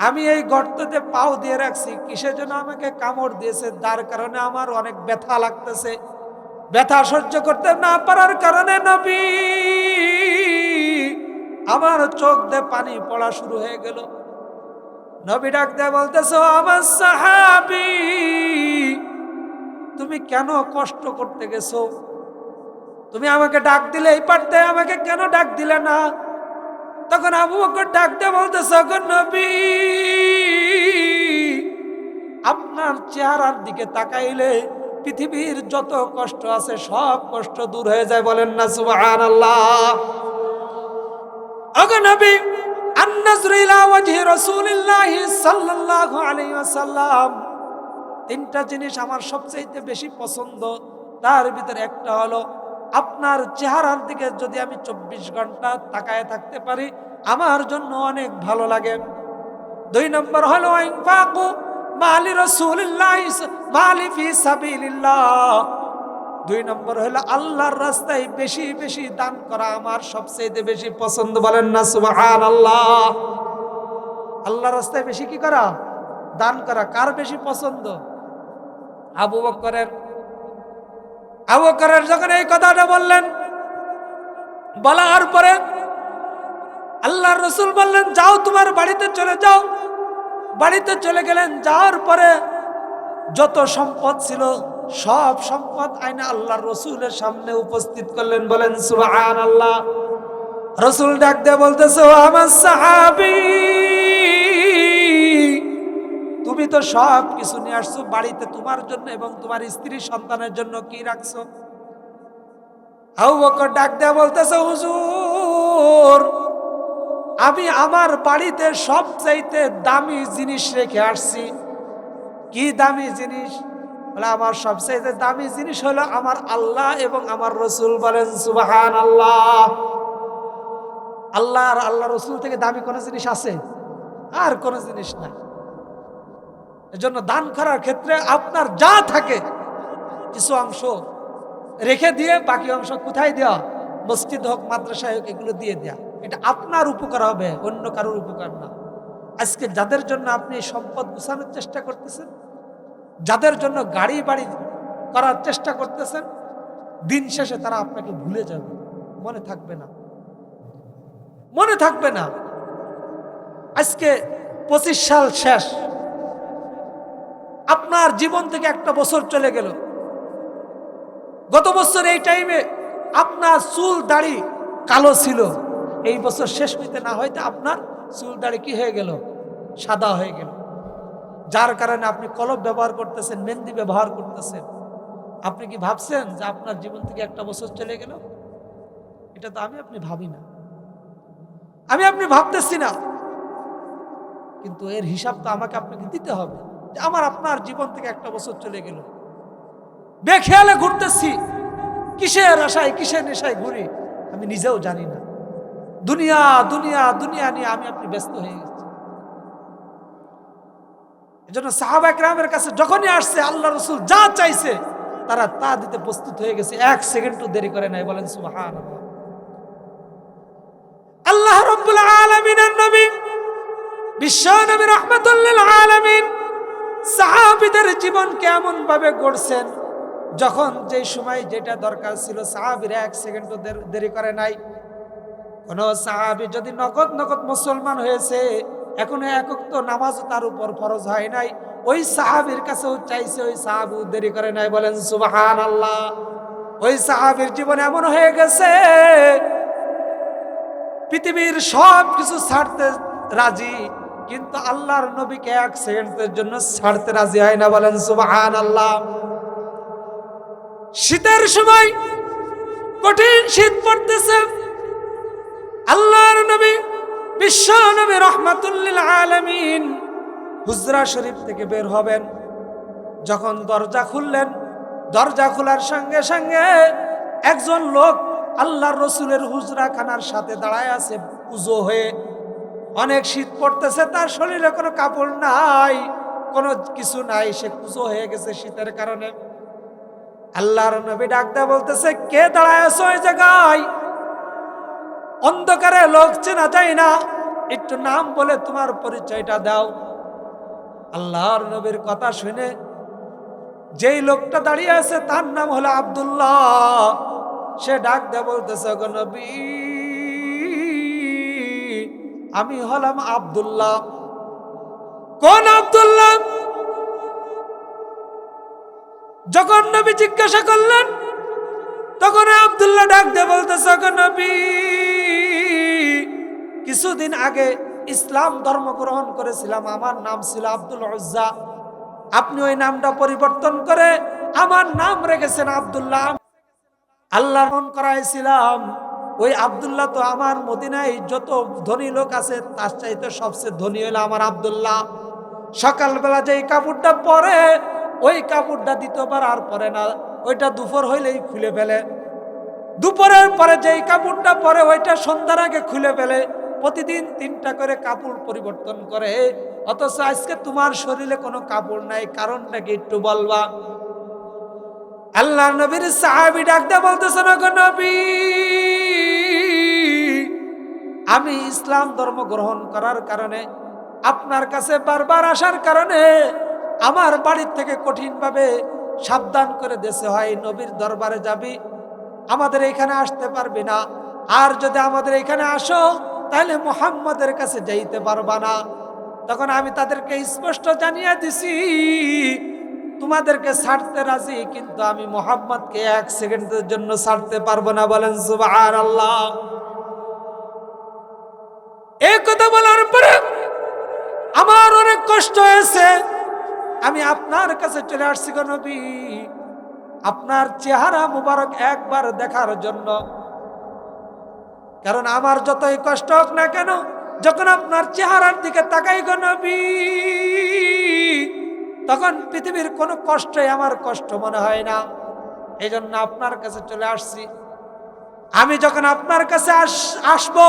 আমি এই গর্ততে পাও দিয়ে রাখছি, কিসের জন্য আমাকে কামড় দিয়েছে, যার কারণে আমার অনেক ব্যথা লাগতেছে। ব্যথা সহ্য করতে না পারার কারণে নবী আমার চোখ দিয়ে পানি পড়া শুরু হয়ে গেল। নবী ডাক দেয়া বলতেছে, আমার সাহাবী, তুমি কেন কষ্ট করতে গেছো? তুমি আমাকে ডাক দিলেই পারতে, আমাকে কেন ডাক দিলে না? তখন আবু বকর ডাক দিয়ে বলতেছে, ওগো নবী, আপনার চেহারার দিকে তাকাইলে পৃথিবীর যত কষ্ট আছে সব কষ্ট দূর হয়ে যায়। বলেন না সুবহানাল্লাহ। ওগো নবী, আন-নাজরু ইলা ওয়াজহি রাসূলিল্লাহ সাল্লাল্লাহু আলাইহি ওয়াসাল্লাম, তিনটা জিনিস আমার সবচেয়ে বেশি পছন্দ, তার ভিতরে একটা হলো আপনার চেহারার দিকে যদি আমি 24 ঘন্টা তাকায় থাকতে পারি আমার জন্য অনেক ভালো লাগে। 2 নম্বর হলো ইনফাকু মালি রাসূলিল্লাহ মালি ফি সাবিলিল্লাহ। 2 নম্বর হলো আল্লাহর রাস্তায় বেশি বেশি দান করা আমার সবচেয়ে বেশি পছন্দ। বলেন না সুবহানাল্লাহ। আল্লাহর রাস্তায় বেশি কি করা? দান করা। কার বেশি পছন্দ? আবু বকরের। আবু বকরের যখন এই কথাটা বললেন, বলার পরে আল্লাহর রাসূল বললেন, যাও তোমার বাড়িতে চলে যাও। বাড়িতে চলে গেলেন। যাওয়ার পরে যত সম্পদ ছিল সব সম্পদ আইনা আল্লাহর রাসূলের সামনে উপস্থিত করলেন। বলেন সুবহানাল্লাহ। রাসূল ডাক দিয়ে বলতেছে, ও আমার সাহাবী, তুমি তো সব কিছু নিয়ে আসছো বাড়িতে, তোমার জন্য এবং তোমার স্ত্রী সন্তানের জন্য কি রাখছো? আবু বকর ডাক দেয়া বলতেছে, হুজুর, আমি আমার বাড়িতে সবচাইতে দামি জিনিস রেখে আসছি। কি দামি জিনিস? বলে, আমার সবচাইতে দামি জিনিস হলো আমার আল্লাহ এবং আমার রসুল। বলেন সুবহানাল্লাহ। আল্লাহ আর আল্লাহ রসুল থেকে দামি কোনো জিনিস আছে? আর কোনো জিনিস নাই। এজন্য দান করার ক্ষেত্রে আপনার যা থাকে কিছু অংশ রেখে দিয়ে বাকি অংশ কোথায় দেওয়া? মসজিদ হোক, মাদ্রাসায় হোক, এগুলো দিয়ে দেয়া। এটা আপনার উপকার হবে, অন্য কারোর উপকার না। আজকে যাদের জন্য আপনি সম্পদ গুছানোর চেষ্টা করতেছেন, যাদের জন্য গাড়ি বাড়ি করার চেষ্টা করতেছেন, দিন শেষে তারা আপনাকে ভুলে যাবে, মনে থাকবে না, মনে থাকবে না। আজকে 25 সাল শেষ, আপনার জীবন থেকে একটা বছর চলে গেল। গত বছর এই টাইমে আপনার চুল দাড়ি কালো ছিল, এই বছর শেষ হইতে না হইতে আপনার চুল দাড়ি কি হয়ে গেল? সাদা হয়ে গেল। যার কারণে আপনি কলম ব্যবহার করতেছেন, মেহেন্দি ব্যবহার করতেছেন। আপনি কি ভাবছেন যে আপনার জীবন থেকে একটা বছর চলে গেল? এটা তো আপনি ভাবি না, আপনি ভাবতেছি না, কিন্তু এর হিসাব তো আমাকে আপনাকে দিতে হবে যে আমার আপনার জীবন থেকে একটা বছর চলে গেল। বেখেয়ালে ঘুরতেছি, কিসের আশায় কিসের নেশায় ঘুরি আমি নিজেও জানি না। দুনিয়া দুনিয়া দুনিয়া নিয়ে আপনি ব্যস্ত হয়ে গেছি। এজন্য সাহাবা একরামের কাছে যখনই আসছে আল্লাহ রাসূল যা চাইছে তারা তা দিতে প্রস্তুত হয়ে গেছে, এক সেকেন্ডও দেরি করে নাই। বলেন সুবহানাল্লাহ। আল্লাহ রাব্বুল আলামিনের নবী, বিশ্ব নবী রাহমাতুল লিল আলামিন সাহাবীদের জীবন কেমন ভাবে গড়ছেন, যখন যে সময় যেটা দরকার ছিল সাহাবীরা এক সেকেন্ডও দেরি করে নাই। কোন সাহাবী যদি নগদ নগদ মুসলমান হয়েছে, এখনো এক ওয়াক্ত নামাজও তার উপর ফরজ হয় নাই, ওই সাহাবীর কাছেও চাইছে, ওই সাহাবী দেরি করে নাই। বলেন সুবহানাল্লাহ। ওই সাহাবীর জীবন এমন হয়ে গেছে পৃথিবীর সব কিছু ছাড়তে রাজি, কিন্তু আল্লাহর নবীকে এক সেকেন্ডের জন্য ছাড়তে রাজি হয় না। বলেন সুবহানাল্লাহ। শীতের সময় কঠিন শীত পড়তেছে, আল্লাহর নবী বিশ্ব নবী রাহমাতুল লিল আলামিন হুজরা শরীফ থেকে বের হবেন। যখন দরজা খুললেন, দরজা খোলার সঙ্গে সঙ্গে একজন লোক আল্লাহর রসুলের হুজরা খানার সাথে দাঁড়ায় আছে উজু হয়ে। অনেক শীত পড়তেছে, তার শরীরে কোনো কাপড় নাই, কোনো কিছু নাই, সে কুজো হয়ে গেছে শীতের কারণে। আল্লাহর নবী ডাক দেয়া বলতেছে, কে দাঁড়ায় আছো ওই জায়গায়? অন্ধকারে লোক চেনা যায় না, একটু নাম বলে তোমার পরিচয়টা দাও। আল্লাহর নবীর কথা শুনে যেই লোকটা দাঁড়িয়ে আছে তার নাম হলো আব্দুল্লাহ। সে ডাক দেয়া বলতেছে, গো নবী, আমি হলাম আব্দুল্লাহ। কোন আব্দুল্লাহ? যখন নবী জিজ্ঞাসা করলেন, তখন আব্দুল্লাহ ডাক দিয়ে বলতেছে, গো নবী, কিছুদিন আগে ইসলাম ধর্ম গ্রহণ করেছিলাম, আমার নাম ছিল আব্দুল উজ্জা। আপনি ওই নামটা পরিবর্তন করে আমার নাম রেখেছেন আব্দুল্লাহ। আল্লাহ মন করাইছিলাম, ওই আব্দুল্লাহ তো আমার মদিনায় যত ধনী লোক আছে তার চাইতে সবচেয়ে ধনী হলো আমার আব্দুল্লাহ। সকালবেলা যেই কাপড়টা পরে, ওই কাপড়টা দ্বিতীয়বার আর পরে না, ওইটা দুপুর হইলেই খুলে ফেলে। দুপুরের পরে যেই কাপড়টা পরে ওইটা সন্ধ্যার আগে খুলে ফেলে। প্রতিদিন 3টা করে কাপড় পরিবর্তন করে, অথচ আজকে তোমার শরীরে কোনো কাপড় নাই, কারণটা কি একটু বলবা? আল্লাহ নবীর সাহাবী ডাক দিয়ে বলতেছে, গো নবী, আমি ইসলাম ধর্ম গ্রহণ করার কারণে, আপনার কাছে বারবার আসার কারণে আমার বাড়ির থেকে কঠিনভাবে সাবধান করে দেশে হয়, নবীর দরবারে যাবি, আমাদের এখানে আসতে পারবি না, আর যদি আমাদের এখানে আসো তাহলে মুহাম্মদের কাছে যাইতে পারবা না। তখন আমি তাদেরকে স্পষ্ট জানিয়ে দিছি, তোমাদেরকে ছাড়তে রাজি, কিন্তু আমি মুহাম্মদকে এক সেকেন্ডের জন্য ছাড়তে পারবো না। বলেন সুবহানাল্লাহ। এই কথা বলার পরে আমার অনেক কষ্ট হয়েছে, আমি আপনার কাছে চলে আসছি গো নবী, আপনার চেহারা মুবারক একবার দেখার জন্য। কারণ আমার যতই কষ্ট হোক না কেন, যখন আপনার চেহারার দিকে তাকাই গো নবী, তখন পৃথিবীর কোনো কষ্টই আমার কষ্ট মনে হয় না। এই জন্য আপনার কাছে চলে আসছি। আমি যখন আপনার কাছে আসবো,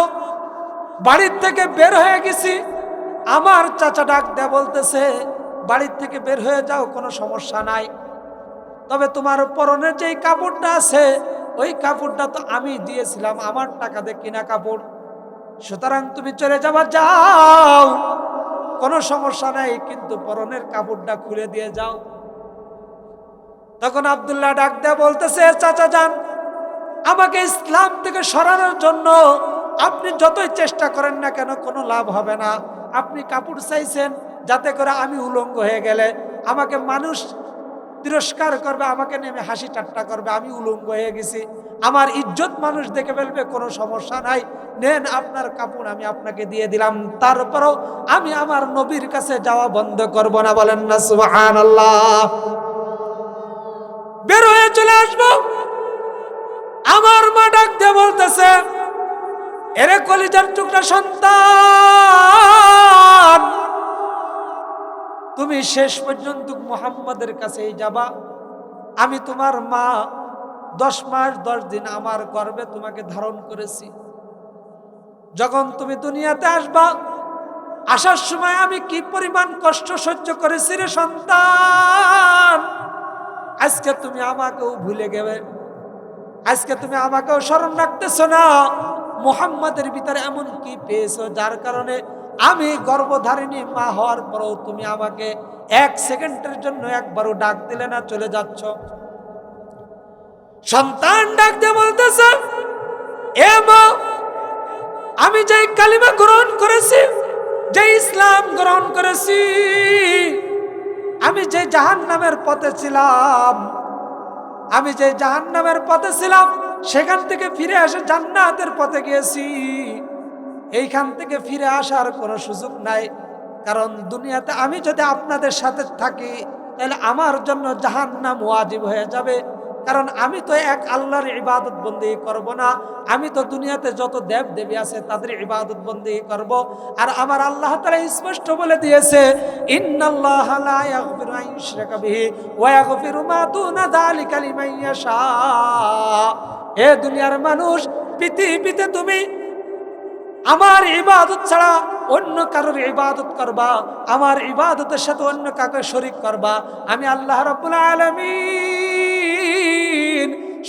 বাড়ির থেকে বের হয়ে গেছি, আমার চাচা ডাক দেয়া বলতেছে, বাড়ির থেকে বের হয়ে যাও, কোনো সমস্যা নাই, তবে তোমার পরনের যেই কাপড়টা আছে ওই কাপড়টা তো আমি দিয়েছিলাম, আমার টাকা দিয়ে কিনা কাপড়, সুতরাং তুমি চলে যাবা, যাও, কোনো সমস্যা নাই, কিন্তু পরনের কাপড়টা খুলে দিয়ে যাও। তখন আব্দুল্লাহ ডাক দেয়া বলতেছে, চাচা যান, আমাকে ইসলাম থেকে সরানোর জন্য আপনি যতই চেষ্টা করেন না কেন কোনো লাভ হবে না। আপনি কাপড় চাইছেন যাতে করে আমি উলঙ্গ হয়ে গেলে আমাকে মানুষ তিরস্কার করবে, আমাকে নেমে হাসি ঠাট্টা করবে, আমি উলঙ্গ হয়ে গেছি, আমার ইজ্জত মানুষ দেখে ফেলবে, কোনো সমস্যা নাই, নেন আপনার কাপড় আমি আপনাকে দিয়ে দিলাম, তারপরেও আমি আমার নবীর কাছে যাওয়া বন্ধ করব না। বলেন না সুবহানাল্লাহ। বের হয়ে চলে আসবো, আমার মা ডাক দিয়ে বলতেছে, এরে কলিজার টুকরা সন্তান, তুমি শেষ পর্যন্ত মুহাম্মাদের কাছেই যাবা। আমি তোমার মা, 10 মাস 10 দিন আমার গর্ভে তোমাকে ধারণ করেছি। যখন তুমি দুনিয়াতে আসবা, আসার সময় আমি কি পরিমাণ কষ্ট সহ্য করেছি রে সন্তান, আজকে তুমি আমাকেও ভুলে গেবে, আজকে তুমি আমাকেও স্মরণ রাখতেছো না। মুহাম্মাদের ভিতরে এমন কি পেয়েছো যার কারণে আমি গর্ভধারিণী মা হওয়ার পরেও তুমি আমাকে 1 সেকেন্ডের জন্য একবারও ডাক দিলে না, চলে যাচ্ছ। সন্তান ডাক দিয়ে বলতেছে, এ মা, আমি যে কালিমা গ্রহণ করেছি, যে ইসলাম গ্রহণ করেছি, আমি যে জাহান্নামের পথে ছিলাম, আমি যে জাহান্নামের পথে ছিলাম, সেখান থেকে ফিরে এসে জান্নাতের পথে গিয়েছি। এইখান থেকে ফিরে আসার কোনো সুযোগ নাই, কারণ দুনিয়াতে আমি যদি আপনাদের সাথে থাকি তাহলে আমার জন্য জাহান্নাম ওয়াজিব হয়ে যাবে, কারণ আমি তো এক আল্লাহর ইবাদত বন্দেগী করব না, আমি তো দুনিয়াতে যত দেব দেবী আছে তাদের ইবাদত বন্দেগী করব। আর আমার আল্লাহ তাআলা স্পষ্ট বলে দিয়েছে, ইন্নাল্লাহা লা ইয়াগফিরু আন ইউশরাকা বিহি ওয়া ইয়াগফিরু মা দুনা যালিকা লিমান ইয়াশা। এ দুনিয়ার মানুষ, পৃথিবীতে তুমি আমার ইবাদত ছাড়া অন্য কারোর ইবাদত করবা, আমার ইবাদতের সাথে অন্য কাউকে শরীক করবা, আমি আল্লাহ রাব্বুল আলামিন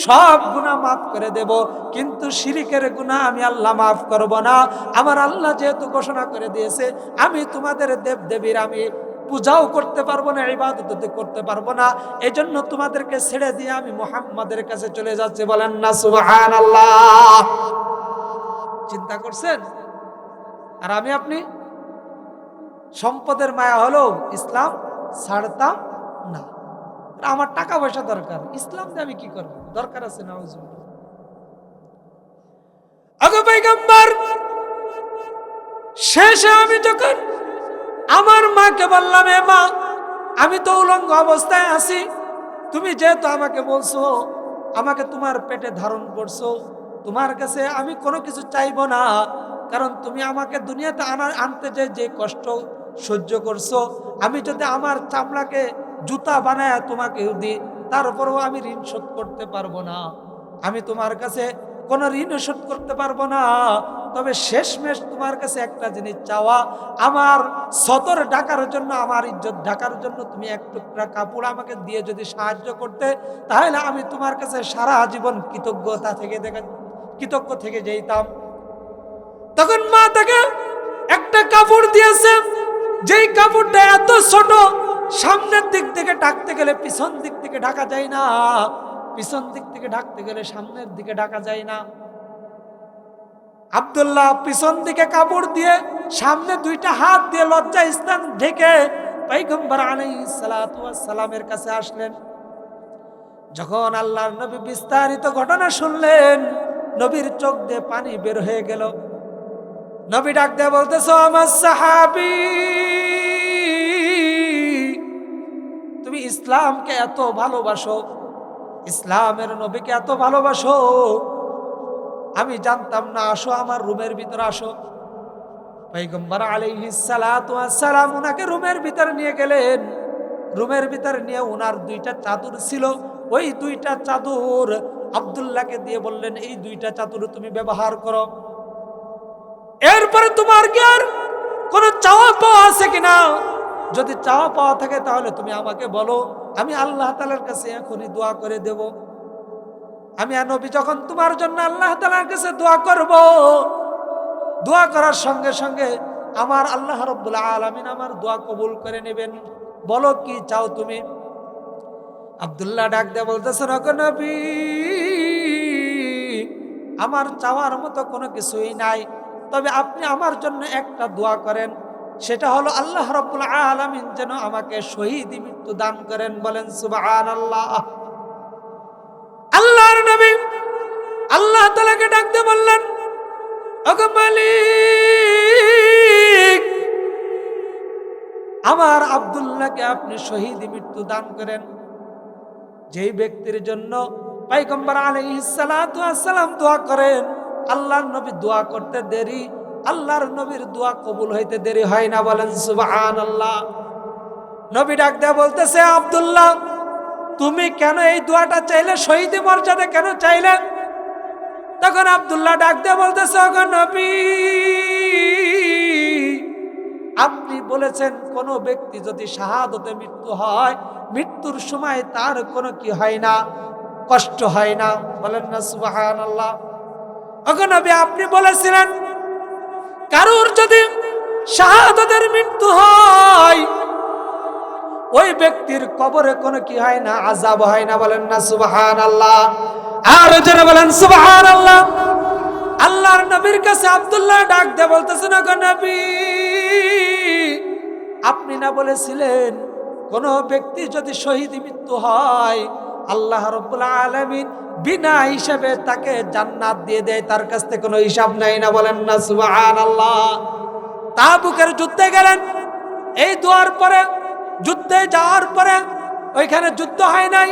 সব গুনাহ মাফ করে দেব, কিন্তু শিরকের গুনাহ আমি আল্লাহ মাফ করব না। আমার আল্লাহ যেহেতু ঘোষণা করে দিয়েছে, আমি তোমাদের দেব দেবীর আমি পূজাও করতে পারবো না, ইবাদত করতে পারবো না, এজন্য তোমাদেরকে ছেড়ে দিয়ে আমি মুহাম্মাদের কাছে চলে যাচ্ছি। বলেন না সুবহানাল্লাহ। চিন্তা করছেন? আর আমি আপনি সম্পদের মায়া হলো ইসলাম ছাড়তাম না। আমার টাকা পয়সা দরকার, ইসলাম দিয়ে আমি কি করব? দরকার আছে না? আগে পয়গম্বর শেষে আমি যখন আমার মাকে বললাম, এ মা, আমি তো উলঙ্গ অবস্থায় আছি, তুমি যেহেতু আমাকে বলছো, আমাকে তোমার পেটে ধারণ করছো, তোমার কাছে আমি কোনো কিছু চাইবো না, কারণ তুমি আমাকে দুনিয়াতে আনতে যে কষ্ট সহ্য করছো, আমি যদি আমার চামড়াকে জুতা বানায় তোমাকে দিই, তারপরেও আমি ঋণ শোধ করতে পারবো না, আমি তোমার কাছে কোনো ঋণ শোধ করতে পারবো না। তবে শেষমেশ তোমার কাছে একটা জিনিস চাওয়া, আমার সতর ঢাকার জন্য, আমার ইজ্জত ঢাকার জন্য তুমি এক টুকরা কাপড় আমাকে দিয়ে যদি সাহায্য করতে, তাহলে আমি তোমার কাছে সারা জীবন কৃতজ্ঞ থেকে যেতাম। তখন মা তাকে একটা কাপড় দিয়েছে, যেই কাপড়টা এত ছোট, সামনের দিক থেকে ঢাকতে গেলে পিছন দিক থেকে ঢাকা যায় না, পিছন দিক থেকে ঢাকতে গেলে সামনের দিকে ঢাকা যায় না। আব্দুল্লাহ পিছন দিকে কাপড় দিয়ে, সামনে 2টা হাত দিয়ে লজ্জা স্থান ঢেকে পয়গম্বর আলাইহিস সালাতু ওয়াস সালামের কাছে আসলেন। যখন আল্লাহর নবী বিস্তারিত ঘটনা শুনলেন, নবীর চোখ দিয়ে পানি বের হয়ে গেল। নবী ডাক দিয়ে বলতেছো, আমার সাহাবী, তুমি ইসলামকে এত ভালোবাসো, ইসলামের নবীকে এত ভালোবাসো, আমি জানতাম না, আসো আমার রুমের ভিতরে আসো। পয়গম্বর আলাইহিস সালাতু ওয়াস সালাম উনাকে রুমের ভিতরে নিয়ে গেলেন। রুমের ভিতরে নিয়ে উনার 2টা চাদর ছিল, ওই 2টা চাদর আব্দুল্লাহকে দিয়ে বললেন, এই 2টা চাদর তুমি ব্যবহার করো। এরপরে তোমার কি আর কোনো চাওয়া পাওয়া আছে কিনা? যদি চাওয়া পাওয়া থাকে তাহলে তুমি আমাকে বলো, আমি আল্লাহ তাআলার কাছে এখনই দোয়া করে দেব। আমি নবী যখন তোমার জন্য আল্লাহ তাআলার কাছে দোয়া করব, দোয়া করার সঙ্গে সঙ্গে আমার আল্লাহ রাব্বুল আলামিন আমার দোয়া কবুল করে নেবেন। বলো কি চাও তুমি? আব্দুল্লাহ ডাক দিয়ে বলতেছেন, ওগো নবী, আমার চাওয়ার মতো কোনো কিছুই নাই, তবে আপনি আমার জন্য একটা দোয়া করেন। সেটা হলো আল্লাহ রাব্বুল আলামিন যেন আমাকে শহীদ মৃত্যু দান করেন। বলেন সুবহানাল্লাহ। আল্লাহর নবী আল্লাহ তাআলাকে ডাকতে বললেন, ওগো মালিক, আমার আব্দুল্লাহকে আপনি শহীদ মৃত্যু দান করেন। যেই ব্যক্তির জন্য পয়গম্বর আলাইহিস সালাতু ওয়াস সালাম দোয়া করেন, আল্লাহর নবী দোয়া করতে দেরি, আল্লাহর নবীর দোয়া কবুল হইতে দেরি হয় না। বলেন সুবহানাল্লাহ। নবী ডাক দেয়া বলতেছে, আব্দুল্লাহ, তুমি কেন এই দোয়াটা চাইলে, শহীদ মর্যাদা কেন চাইলে? তখন আব্দুল্লাহ ডাক দেয়া বলতেছে, ওগো নবী, আপনি বলেছেন কোন ব্যক্তি যদি শাহাদতে মৃত্যু হয়, মৃত্যুর সময় তার কোনো কি হয় না, কষ্ট হয় না। বলেন না সুবহানাল্লাহ। ওগো নবী, আপনি বলেছিলেন কারোর যদি শাহাদাতের মৃত্যু হয়, ওই ব্যক্তির কবরে কোনো কি হয় না, আযাব হয় না। বলেন না সুবহানাল্লাহ। আর যারা বলেন সুবহানাল্লাহ। আল্লাহর নবীর কাছে আব্দুল্লাহ ডাক দিয়ে বলতেছেন, ওগো নবী, আপনি না বলেছিলেন কোন ব্যক্তি যদি শহীদ মৃত্যু হয়, আল্লাহ রাব্বুল আলামিন বিনা হিসাবে তাকে জান্নাত দিয়ে দেয়, তার কাছ থেকে কোনো হিসাব নাই না। বলেন না সুবহানাল্লাহ। তাবুকের যুদ্ধে গেলেন, এই দোয়ার পরে যুদ্ধে যাওয়ার পরে ওইখানে যুদ্ধ হয় নাই,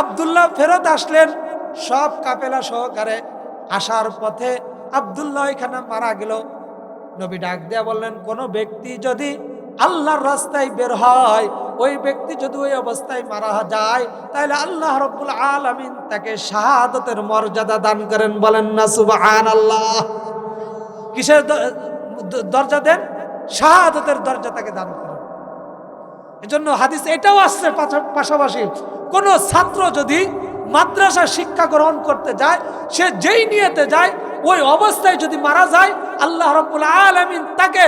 আব্দুল্লাহ ফেরত আসলেন সব কাফেলা সহকারে। আসার পথে আব্দুল্লাহ এখানে মারা গেল। নবী ডাক দেয়া বললেন, কোন ব্যক্তি যদি আল্লাহর রাস্তায় বের হয়, ওই ব্যক্তি যদি ওই অবস্থায় মারা যায়, তাহলে আল্লাহ রাব্বুল আলামিন তাকে শাহাদাতের মর্যাদা দান করেন। বলেন না সুবহানাল্লাহ। কিসের দরজা দেন? শাহাদাতের দরজা তাকে দান করেন। এজন্য হাদিস এটাও আসছে পাশাপাশি, কোন ছাত্র যদি মাদ্রাসা শিক্ষা গ্রহণ করতে যায়, সে যেই নিয়তে যায়, ওই অবস্থায় যদি মারা যায়, আল্লাহ রাব্বুল আলামিন তাকে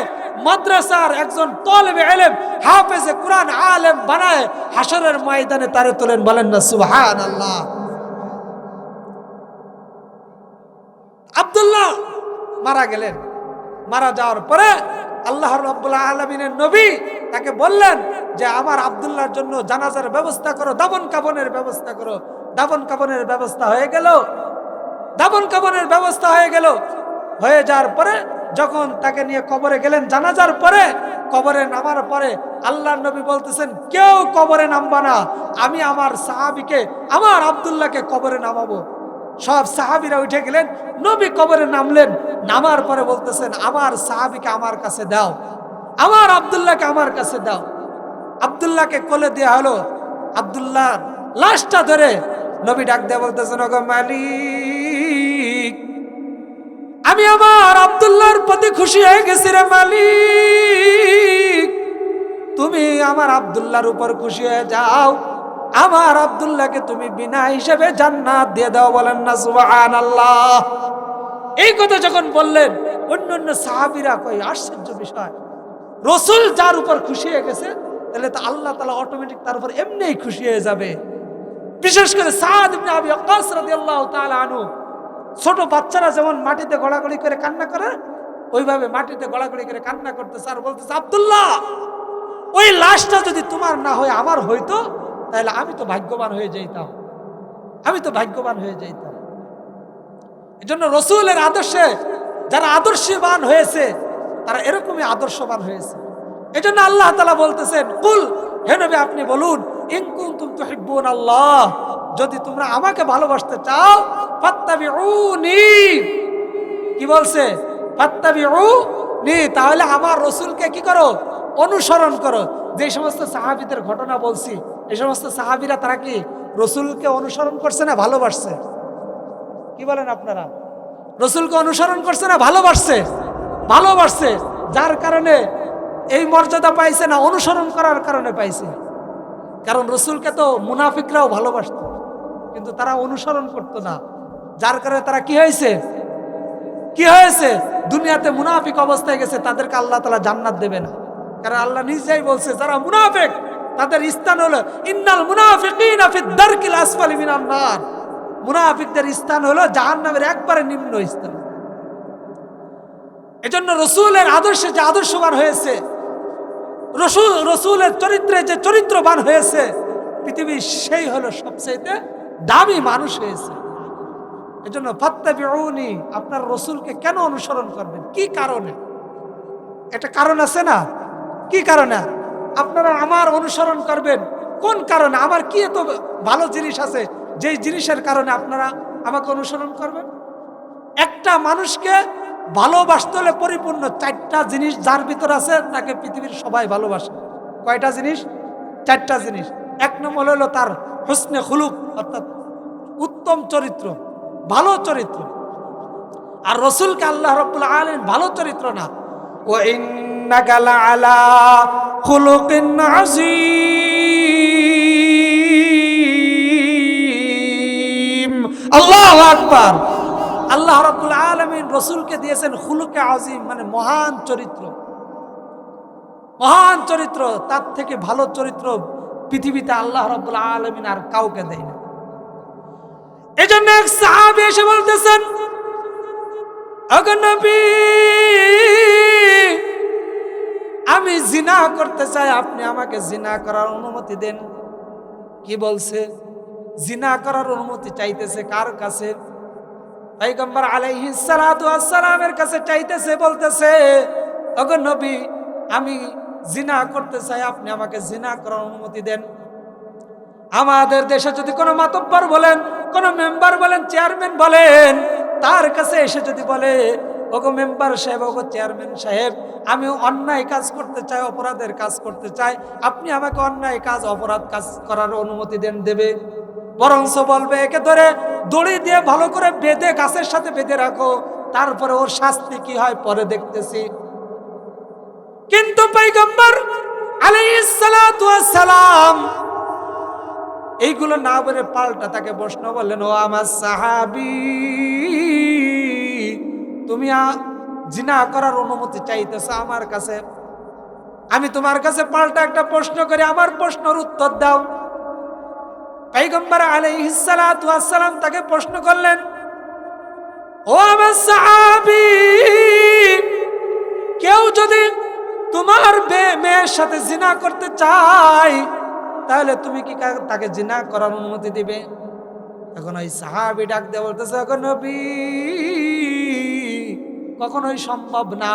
মাদ্রাসার একজন তালেবে ইলম, হাফেজে কুরআন, আলেম বানায় হাশরের ময়দানে তারে তোলেন। বলেন না সুবহানাল্লাহ। আব্দুল্লাহ মারা গেলেন। মারা যাওয়ার পরে আল্লাহ রাব্বুল আলামিনের নবী তাকে বললেন যে, আমার আব্দুল্লাহর জন্য জানাজার ব্যবস্থা করো, দাফন কাফনের ব্যবস্থা করো। দাফন কাফনের ব্যবস্থা হয়ে গেল। দাফন কাফনের ব্যবস্থা হয়ে গেল। হয়ে যাওয়ার পরে যখন তাকে নিয়ে কবরে গেলেন, জানাজার পরে কবরে নামার পরে আল্লাহর নবী বলতেছেন, কেউ কবরে নামবা না, আমি আমার সাহাবীকে, আমার আব্দুল্লাহকে কবরে নামাবো। সব সাহাবীরা উঠে গেলেন, নবী কবরে নামলেন। নামার পরে বলতেছেন, আমার সাহাবীকে আমার কাছে দাও, আমার আব্দুল্লাহকে আমার কাছে দাও। আব্দুল্লাহকে কোলে দেয়া হলো। আব্দুল্লাহ লাশটা ধরে নবী ডাক দেয়া বলতেছেন, ওগো মালিক, আমি আমার আব্দুল্লাহর প্রতি খুশি হয়ে গেছি রে মালিক, তুমি আমার আব্দুল্লাহর উপর খুশি হয়ে যাও, আমার আব্দুল্লাহকে তুমি বিনা হিসাবে জান্নাত দিয়ে দাও। বলেন না সুবহানাল্লাহ। এই কথা যখন বললেন, অন্যান্য সাহাবীরা কই আশ্চর্য বিষয়, রাসূল যার উপর খুশি হয়ে গেছে, তাহলে তো আল্লাহ তাআলা অটোমেটিক তার উপর এমনিই খুশি হয়ে যাবে। বিশেষ করে সাদ ইবনে আবি ওয়াক্কাস রাদিয়াল্লাহু তাআলা আনহু, ছোট বাচ্চারা যেমন মাটিতে গড়াগড়ি করে কান্না করে, ওইভাবে মাটিতে গড়াগড়ি করে কান্না করতেছে আর বলতেছে, আব্দুল্লাহ, ওই লাশটা যদি তোমার না হয় আমার হইতো, তাহলে আমি তো ভাগ্যবান হয়ে যাইতাম, আমি তো ভাগ্যবান হয়ে যাইতাম। এজন্য রাসূলের আদর্শে যারা আদর্শবান হয়েছে, তারা এরকমই আদর্শবান হয়েছে। এজন্য আল্লাহ তাআলা বলতেছেন, কুল, হে নবী আপনি বলুন, ইন কুনতুম তুহিব্বুনাল্লাহ, যদি তোমরা আমাকে ভালোবাসতে চাও, ফাত্তাবিউনি, কি বলছে? ফাত্তাবিউনি, তাহলে আমার রাসূলকে কি করো? অনুসরণ করো। যে সমস্ত সাহাবীদের ঘটনা বলছি, এই সমস্ত সাহাবীরা তারা কি রাসূলকে অনুসরণ করছে না ভালোবাসছে? কি বলেন আপনারা? রাসূলকে অনুসরণ করছে না ভালোবাসছে? ভালোবাসছে। যার কারণে এই মর্যাদা পাইছে না অনুসরণ করার কারণে পাইছে। কারণ রাসূলকে তো মুনাফিকরাও ভালোবাসতো, কিন্তু তারা অনুসরণ করতো না। যার কারণে তারা কি হয়েছে? কি হয়েছে? দুনিয়াতে মুনাফিক অবস্থায় গেছে, তাদেরকে আল্লাহ তাআলা জান্নাত দেবে না। কারণ আল্লাহ নিজেই বলছে, যারা মুনাফিক তাদের স্থান হলো ইন্নাল মুনাফিকিনা ফিদ দারকিল আসফালি মিনান নার, মুনাফিকদের স্থান হলো জাহান্নামের একবারে নিম্ন স্থান। এজন্য রাসূলের আদর্শে যে আদর্শবান হয়েছে, রসুলের চরিত্রে যে চরিত্রবান হয়েছে পৃথিবীর সেই হলো সবচেয়ে দামি মানুষ হয়েছে। এজন্য ফাত্তাবিউনি, আপনার রসুলকে কেন অনুসরণ করবেন? কি কারণে? একটা কারণ আছে না? কি কারণে আপনারা আমার অনুসরণ করবেন? কোন কারণে? আমার কি এত ভালো জিনিস আছে যেই জিনিসের কারণে আপনারা আমাকে অনুসরণ করবেন? একটা মানুষকে ভালোবাসতে হলে পরিপূর্ণ 4টা জিনিস যার ভিতর আছে তাকে পৃথিবীর সবাই ভালোবাসে। কয়টা জিনিস? 4টা জিনিস। 1 নম্বর হলো তার হুসনে খুলুক, অর্থাৎ উত্তম চরিত্র, ভালো চরিত্র। আর রসুলকে আল্লাহ রাব্বুল আলামিন ভালো চরিত্র না, ওয়া ইন্নাকা লাআলা খুলুকিন আযীম। আল্লাহু আকবার। আল্লাহ রাব্বুল আলামিন রসুলকে দিয়েছেন খুলুকে আযীম, মানে মহান চরিত্র। মহান চরিত্র, তার থেকে ভালো চরিত্র পৃথিবীতে আল্লাহ রাব্বুল আলামিন আর কাউকে দেয় না। এজন্য এক সাহাবী এসে বলতেছেন, ওগো নবী, আমি জিনা করতে চাই, আপনি আমাকে জিনা করার অনুমতি দেন। কি বলছে? জিনা করার অনুমতি চাইতেছে কার কাছে? পয়গম্বর আলাইহিস সালাতু ওয়াস সালামের কাছে চাইতেছে, বলতেছে, ওগো নবী, আমি জিনা করতে চাই, আপনি আমাকে জিনা করার অনুমতি দেন। আমাদের দেশে যদি কোনো মাতব্বর বলেন, কোনো মেম্বার বলেন, চেয়ারম্যান বলেন, তার কাছে এসে যদি বলে, ওগো মেম্বার সাহেব, ওগো চেয়ারম্যান সাহেব, আমি অন্যায় কাজ করতে চাই, অপরাধের কাজ করতে চাই, আপনি আমাকে অন্যায় কাজ, অপরাধ কাজ করার অনুমতি দেন, দেবে? বরঞ্চ বলবে, একে ধরে দড়ি দিয়ে ভালো করে বেঁধে গাছের সাথে বেঁধে রাখো, তারপরে ওর শাস্তি কি হয় পরে দেখতেছি। কিন্তু পয়গম্বর আলাইহিস সালাতু ওয়াস সালাম এইগুলো না বলে পাল্টা তাকে প্রশ্ন বললেন, ও আমার সাহাবী, তুমি জিনা করার অনুমতি চাইতেছো আমার কাছে, আমি তোমার কাছে পাল্টা একটা প্রশ্ন করি, আমার প্রশ্নের উত্তর দাও। পয়গম্বর আলাইহিস সালাতু ওয়াস সালাম তাকে প্রশ্ন করলেন, ও আমার সাহাবী, কেউ যদি তোমার মেয়ের সাথে জিনা করতে চায়, তাহলে তুমি কি তাকে জিনা করার অনুমতি দিবে? এখন ওই সাহাবী ডাক দিয়ে বলতেছে, এখন নবী, কখনোই সম্ভব না।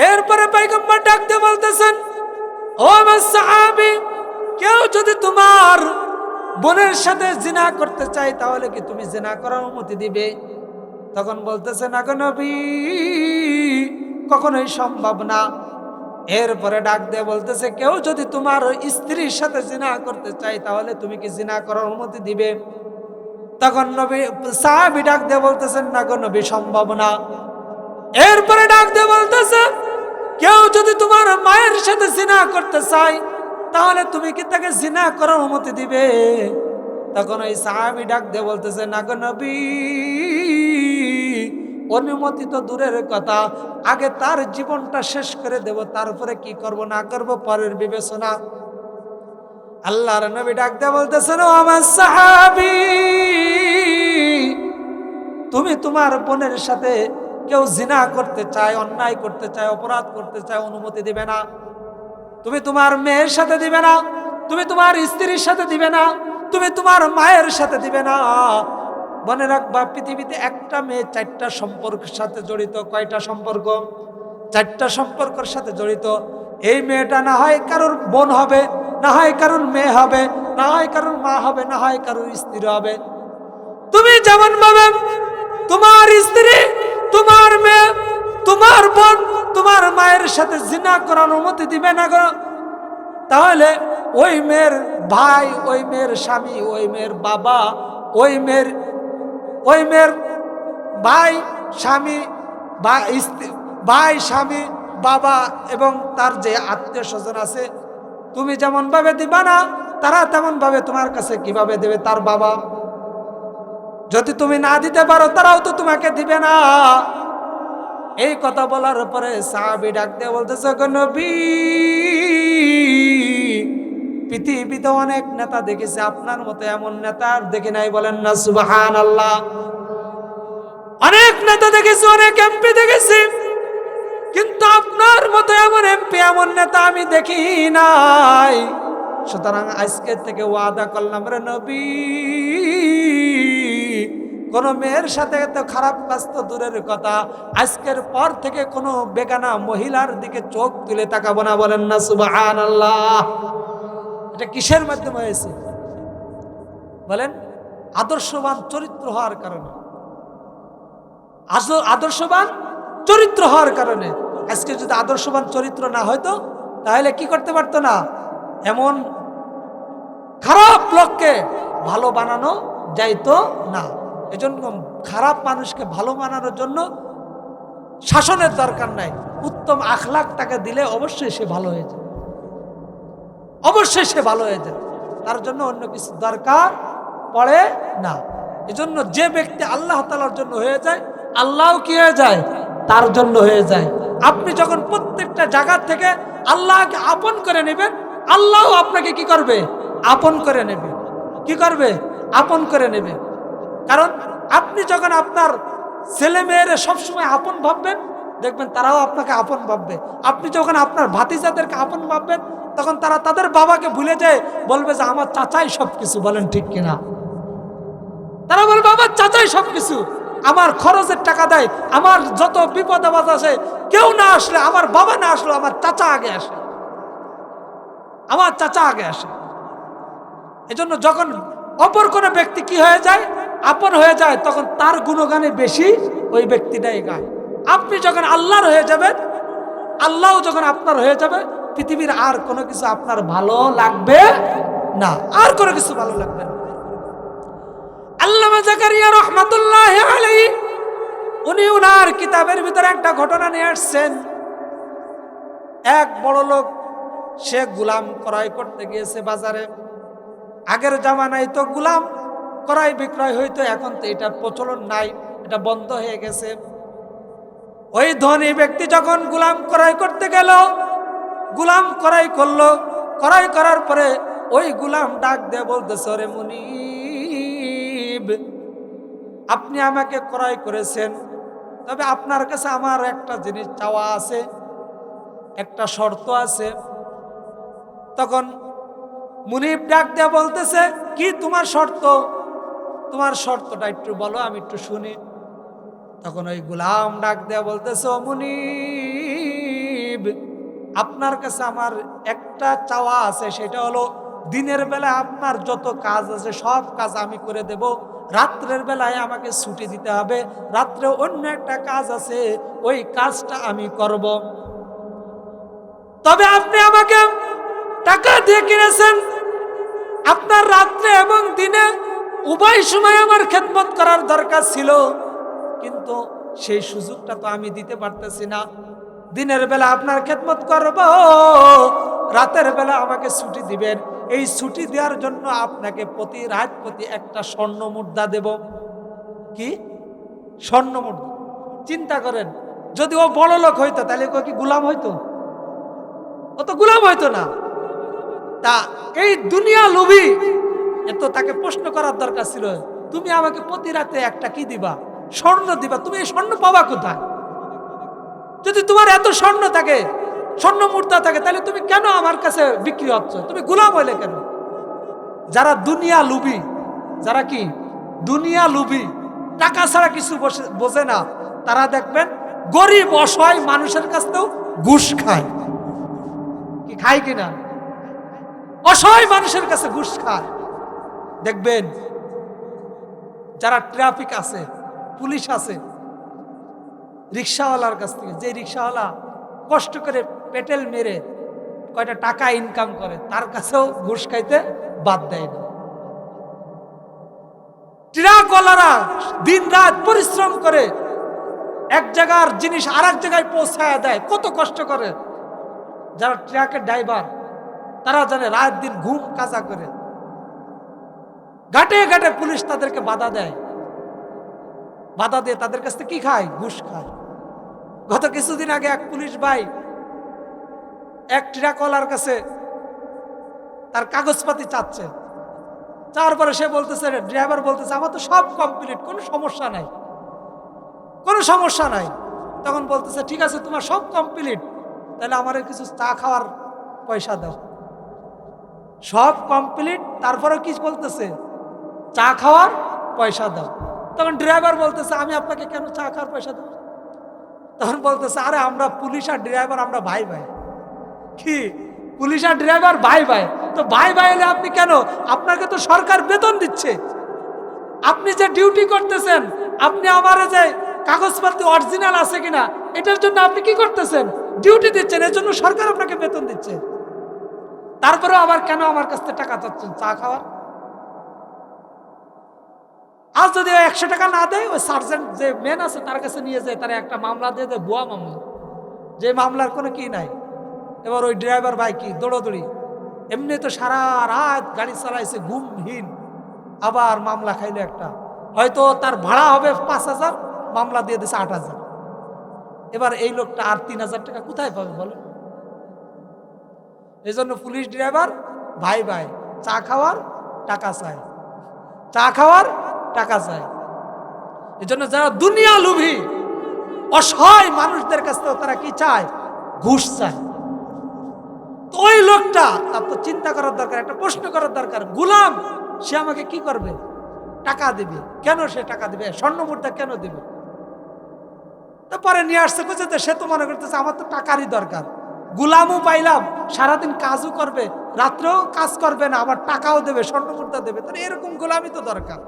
এরপরে পয়গম্বর ডাক দিয়ে বলতেছেন, ও আমার সাহাবী, কেউ যদি তোমার বোনের সাথে জিনা করতে চায়, তাহলে কি তুমি জিনা করার অনুমতি দিবে? তখন বলতেছেন, এখন নবী, কখনোই সম্ভব না। এরপরে ডাক দিয়ে বলতেছে, কেউ যদি তোমার স্ত্রীর সাথে জিনা করতে চায়, তাহলে তুমি কি জিনা করার অনুমতি দিবে? তখন নবী সাহাবী ডাক দিয়ে বলতেছেন, না গো নবী, সম্ভব না। এরপরে ডাক দিয়ে বলতেছে, কেউ যদি তোমার মায়ের সাথে জিনা করতে চায়, তাহলে তুমি কি তাকে জিনা করার অনুমতি দিবে? তখন ওই সাহাবী ডাক দিয়ে বলতেছে, না গো নবী, অনুমতি তো দূরের কথা, আগে তার জীবনটা শেষ করে দেব, তারপরে কি করব না করব পরের বিবেচনা। আল্লাহর নবী ডাক দিয়ে বলতেছেন, ও আমার সাহাবী, তুমি তোমার বোনের সাথে কেউ জিনা করতে চায়, অন্যায় করতে চায়, অপরাধ করতে চায়, অনুমতি দিবে না। তুমি তোমার মেয়ের সাথে দিবে না, তুমি তোমার স্ত্রীর সাথে দিবে না, তুমি তোমার মায়ের সাথে দিবে না। মনে রাখবা, পৃথিবীতে একটা মেয়ে 4টা সম্পর্কের সাথে জড়িত। কয়টা সম্পর্ক? 4টা সম্পর্কের সাথে জড়িত। এই মেয়েটা না হয় কারোর বোন হবে, না হয় কারোর মেয়ে হবে, না হয় কারোর মা হবে, না হয় কারোর স্ত্রী হবে। তুমি যেমন ভাবে তোমার স্ত্রী, তোমার মেয়ে, তোমার বোন, তোমার মায়ের সাথে জিনা করার অনুমতি দিবে না গো, তাহলে ওই মেয়ের ভাই, ওই মেয়ের স্বামী, ওই মেয়ের বাবা, ওই মেয়ের ভাই, স্বামী, ভাই, স্বামী, বাবা এবং তার যে আত্মীয় স্বজন আছে, তুমি যেমন ভাবে দিবা না, তারা তেমন ভাবে তোমার কাছে কিভাবে দেবে? তার বাবা যদি তুমি না দিতে পারো, তারাও তো তোমাকে দিবে না। এই কথা বলার পরে সাহাবী ডাক দিয়ে বলতেছে, গো নবী, পৃথিবীতে অনেক নেতা দেখেছি, আপনার মতো এমন নেতা আর দেখি নাই। বলেন না সুবহানাল্লাহ। অনেক নেতা দেখেছি, অনেক এমপি দেখেছি, কিন্তু আপনার মতো এমন এমপি এমন নেতা আমি দেখি নাই। সুতরাং আজকে থেকে ওয়াদা করলাম রে নবী, কোন মেয়ের সাথে তো খারাপ কাজ তো দূরের কথা, আজকের পর থেকে কোনো বেগানা মহিলার দিকে চোখ তুলে তাকাবো না। বলেন না সুবহানাল্লাহ। এটা কিসের মাধ্যমে হয়েছে বলেন? আদর্শবান চরিত্র হওয়ার কারণে, আদর্শবান চরিত্র হওয়ার কারণে। আজকে যদি আদর্শবান চরিত্র না হয়তো তাহলে কি করতে পারতো না, এমন খারাপ লোককে ভালো বানানো যাইতো না। এজন্য খারাপ মানুষকে ভালো বানানোর জন্য শাসনের দরকার নাই, উত্তম আখলাক তাকে দিলে অবশ্যই সে ভালো হয়ে যায়, অবশ্যই সে ভালো হয়ে যায়। তার জন্য অন্য কিছু দরকার পড়ে না। এজন্য যে ব্যক্তি আল্লাহ তাআলার জন্য হয়ে যায়, আল্লাহও কি হয়ে যায়, তার জন্য হয়ে যায়। আপনি যখন প্রত্যেকটা জায়গা থেকে আল্লাহকে আপন করে নেবেন, আল্লাহও আপনাকে কি করবে, আপন করে নেবে। কি করবে, আপন করে নেবে। কারণ আপনি যখন আপনার ছেলে মেয়েরা সবসময় আপন ভাববেন, দেখবেন তারাও আপনাকে আপন ভাববে। আপনি যখন আপনার ভাতিজাদেরকে আপন ভাববেন, তখন তারা তাদের বাবাকে ভুলে যায়, বলবে যে আমার চাচাই সবকিছু। বলেন ঠিক কিনা? তারা বলবে আমার চাচাই সবকিছু, আমার খরচের টাকা দেয়, আমার যত বিপদ আপদ আছে, কেউ না আসলে, আমার বাবা না আসলে আমার চাচা আগে আসে, আমার চাচা আগে আসে। এজন্য যখন অপর কোনো ব্যক্তি কি হয়ে যায়, আপন হয়ে যায়, তখন তার গুণগানে বেশি ওই ব্যক্তিটাই গায়। আপনি যখন আল্লাহর হয়ে যাবেন, আল্লাহও যখন আপনার হয়ে যাবে, পৃথিবীর আর কোনো কিছু আপনার ভালো লাগবে না, আর কোনো কিছু ভালো লাগবে না। আল্লামা জাকারিয়া রাহমাতুল্লাহি আলাইহি উনি উনার কিতাবের ভিতরে একটা ঘটনা নিয়ে আসছেন। এক বড় লোক, সে গোলাম ক্রয় করতে গিয়েছে বাজারে। আগের জামানায় তো গোলাম ক্রয় বিক্রয় হইতো, এখন তো এটা প্রচলন নাই, এটা বন্ধ হয়ে গেছে। ওই ধনী ব্যক্তি যখন গোলাম ক্রয় করতে গেল, গোলাম ক্রয় করলো, ক্রয় করার পরে ওই গোলাম ডাক দিয়ে বলতেছে, ওরে মুনিব, আপনি আমাকে ক্রয় করেছেন, তবে আপনার কাছে আমার একটা জিনিস চাওয়া আছে, একটা শর্ত আছে। তখন মুনিব ডাক দিয়ে বলতেছে, কি তোমার শর্ত? তোমার শর্তটা একটু বলো, আমি একটু শুনি। তখন ওই গোলাম ডাক দেয়া বলতেছে, ও মুনিব, আপনার কাছে আমার একটা চাওয়া আছে, সেটা হলো দিনের বেলা আপনার যত কাজ আছে সব কাজ আমি করে দেব, রাত্রের বেলায় আমাকে ছুটি দিতে হবে, রাত্রে অন্য একটা কাজ আছে, ওই কাজটা আমি করব। তবে আপনি আমাকে টাকা দিয়ে কিনেছেন, আপনার রাত্রে এবং দিনে উভয় সময় আমার খেদমত করার দরকার ছিল, কিন্তু সেই সুযোগটা তো আমি দিতে পারতেছি না। দিনের বেলা আপনার খেদমত করব, রাতের বেলা আমাকে ছুটি দিবেন। এই ছুটি দেওয়ার জন্য আপনাকে প্রতি রাত প্রতি একটা স্বর্ণ মুদ্রা দেব। কি স্বর্ণ মুদ্রা? চিন্তা করেন, যদি ও বড় লোক হইতো তাহলে ও কি গোলাম হইতো? ও তো গোলাম হইতো না। তা এই দুনিয়া লোভী, এত তাকে প্রশ্ন করার দরকার ছিল, তুমি আমাকে প্রতি রাতে একটা কি দিবা? স্বর্ণ দিবা। তুমি এই স্বর্ণ পাবা কোথায়? যদি তোমার এত স্বর্ণ থাকে, স্বর্ণ মুদ্রা থাকে, তাহলে তুমি কেন আমার কাছে বিক্রি হচ্ছ? তুমি গোলাম হইলে কেন? যারা দুনিয়া লোভী, যারা কি দুনিয়া লোভী, টাকা ছাড়া কিছু বোঝে না, তারা দেখবেন গরিব অসহায় মানুষের কাছ থেকেও ঘুষ খায়। কি খায় কিনা? অসহায় মানুষের কাছে ঘুষ খায়। দেখবেন যারা ট্রাফিক আছে, পুলিশ আছে, রিক্সাওয়ালার কাছ থেকে, যে রিক্সাওয়ালা কষ্ট করে পেটেল মেরে কয়টা টাকা ইনকাম করে, তার কাছেও ঘুষ খাইতে বাদ দেয় না। ট্রাকওয়ালারা দিন রাত পরিশ্রম করে এক জায়গার জিনিস আর এক জায়গায় পৌঁছায় দেয়, কত কষ্ট করে। যারা ট্রাকের ড্রাইভার, তারা জানে রাত দিন ঘুম কাজা করে, ঘাটে ঘাটে পুলিশ তাদেরকে বাধা দেয়, বাধা দিয়ে তাদের কাছ থেকে কি খায়? ঘুষ খায়। গত কিছুদিন আগে এক পুলিশ ভাই এক ট্রাকওয়ালার কাছে তার কাগজপাতি চাচ্ছে, চাওয়ার পরে সে বলতেছে, ড্রাইভার বলতেছে, আমার তো সব কমপ্লিট, কোনো সমস্যা নাই, কোনো সমস্যা নাই। তখন বলতেছে, ঠিক আছে, তোমার সব কমপ্লিট, তাহলে আমার কিছু চা খাওয়ার পয়সা দাও। সব কমপ্লিট, তারপরে কি বলতেছে? চা খাওয়ার পয়সা দাও। তখন ড্রাইভার বলতেছে আমি আপনাকে কেন চা খাওয়ার পয়সা দেবো? তখন বলতেছে আরে আমরা পুলিশ আর ড্রাইভার আমরা ভাই ভাই। কি পুলিশ আর ড্রাইভার ভাই ভাই? তো ভাই ভাই হলে আপনি কেন? আপনাকে তো সরকার বেতন দিচ্ছে, আপনি যে ডিউটি করতেছেন, আপনি আমার যে কাগজপত্র অরিজিনাল আছে কিনা এটার জন্য আপনি কি করতেছেন? ডিউটি দিচ্ছেন, এর জন্য সরকার আপনাকে বেতন দিচ্ছে। তারপরে আবার কেন আমার কাছ থেকে টাকা চাচ্ছেন চা খাওয়ার? আজ যদি 100 টাকা না দেয়, ওই সার্জেন্ট যে মেন আছে তার কাছে নিয়ে যায়, তারা একটা মামলা দিয়ে দেয়, ভুয়া মামলা, যে মামলার কোনো কি নাই। এবার ওই ড্রাইভার ভাই কি দৌড়োদৌড়ি, এমনি তো সারা রাত গাড়ি চালাইছে ঘুমহীন, আবার মামলা খাইলো একটা, হয়তো তার ভাড়া হবে 5,000, মামলা দিয়ে দিছে 8,000। এবার এই লোকটা আর 3,000 টাকা কোথায় পাবে বলে? এই জন্য পুলিশ ড্রাইভার ভাই ভাই, চা খাওয়ার টাকা চায়, চা খাওয়ার টাকা চায়। এই জন্য যারা দুনিয়া লোভী অসহায় মানুষদের কাছ থেকে তারা কি চায়? ঘুষ চায়। তো ওই লোকটা, তার তো চিন্তা করার দরকার, একটা প্রশ্ন করার দরকার, গোলাম সে আমাকে কি করবে? টাকা দিবে কেন? সে টাকা দিবে, স্বর্ণ মুদ্রা কেন দিবে? তারপরে নিয়ে আসছে কোথাতে, সে তো মনে করতেছে আমার তো টাকারই দরকার, গোলামও পাইলাম, সারাদিন কাজও করবে, রাত্রেও কাজ করবে না, আবার টাকাও দেবে, স্বর্ণ মুদ্রা দেবে, তাহলে এরকম গোলামই তো দরকার।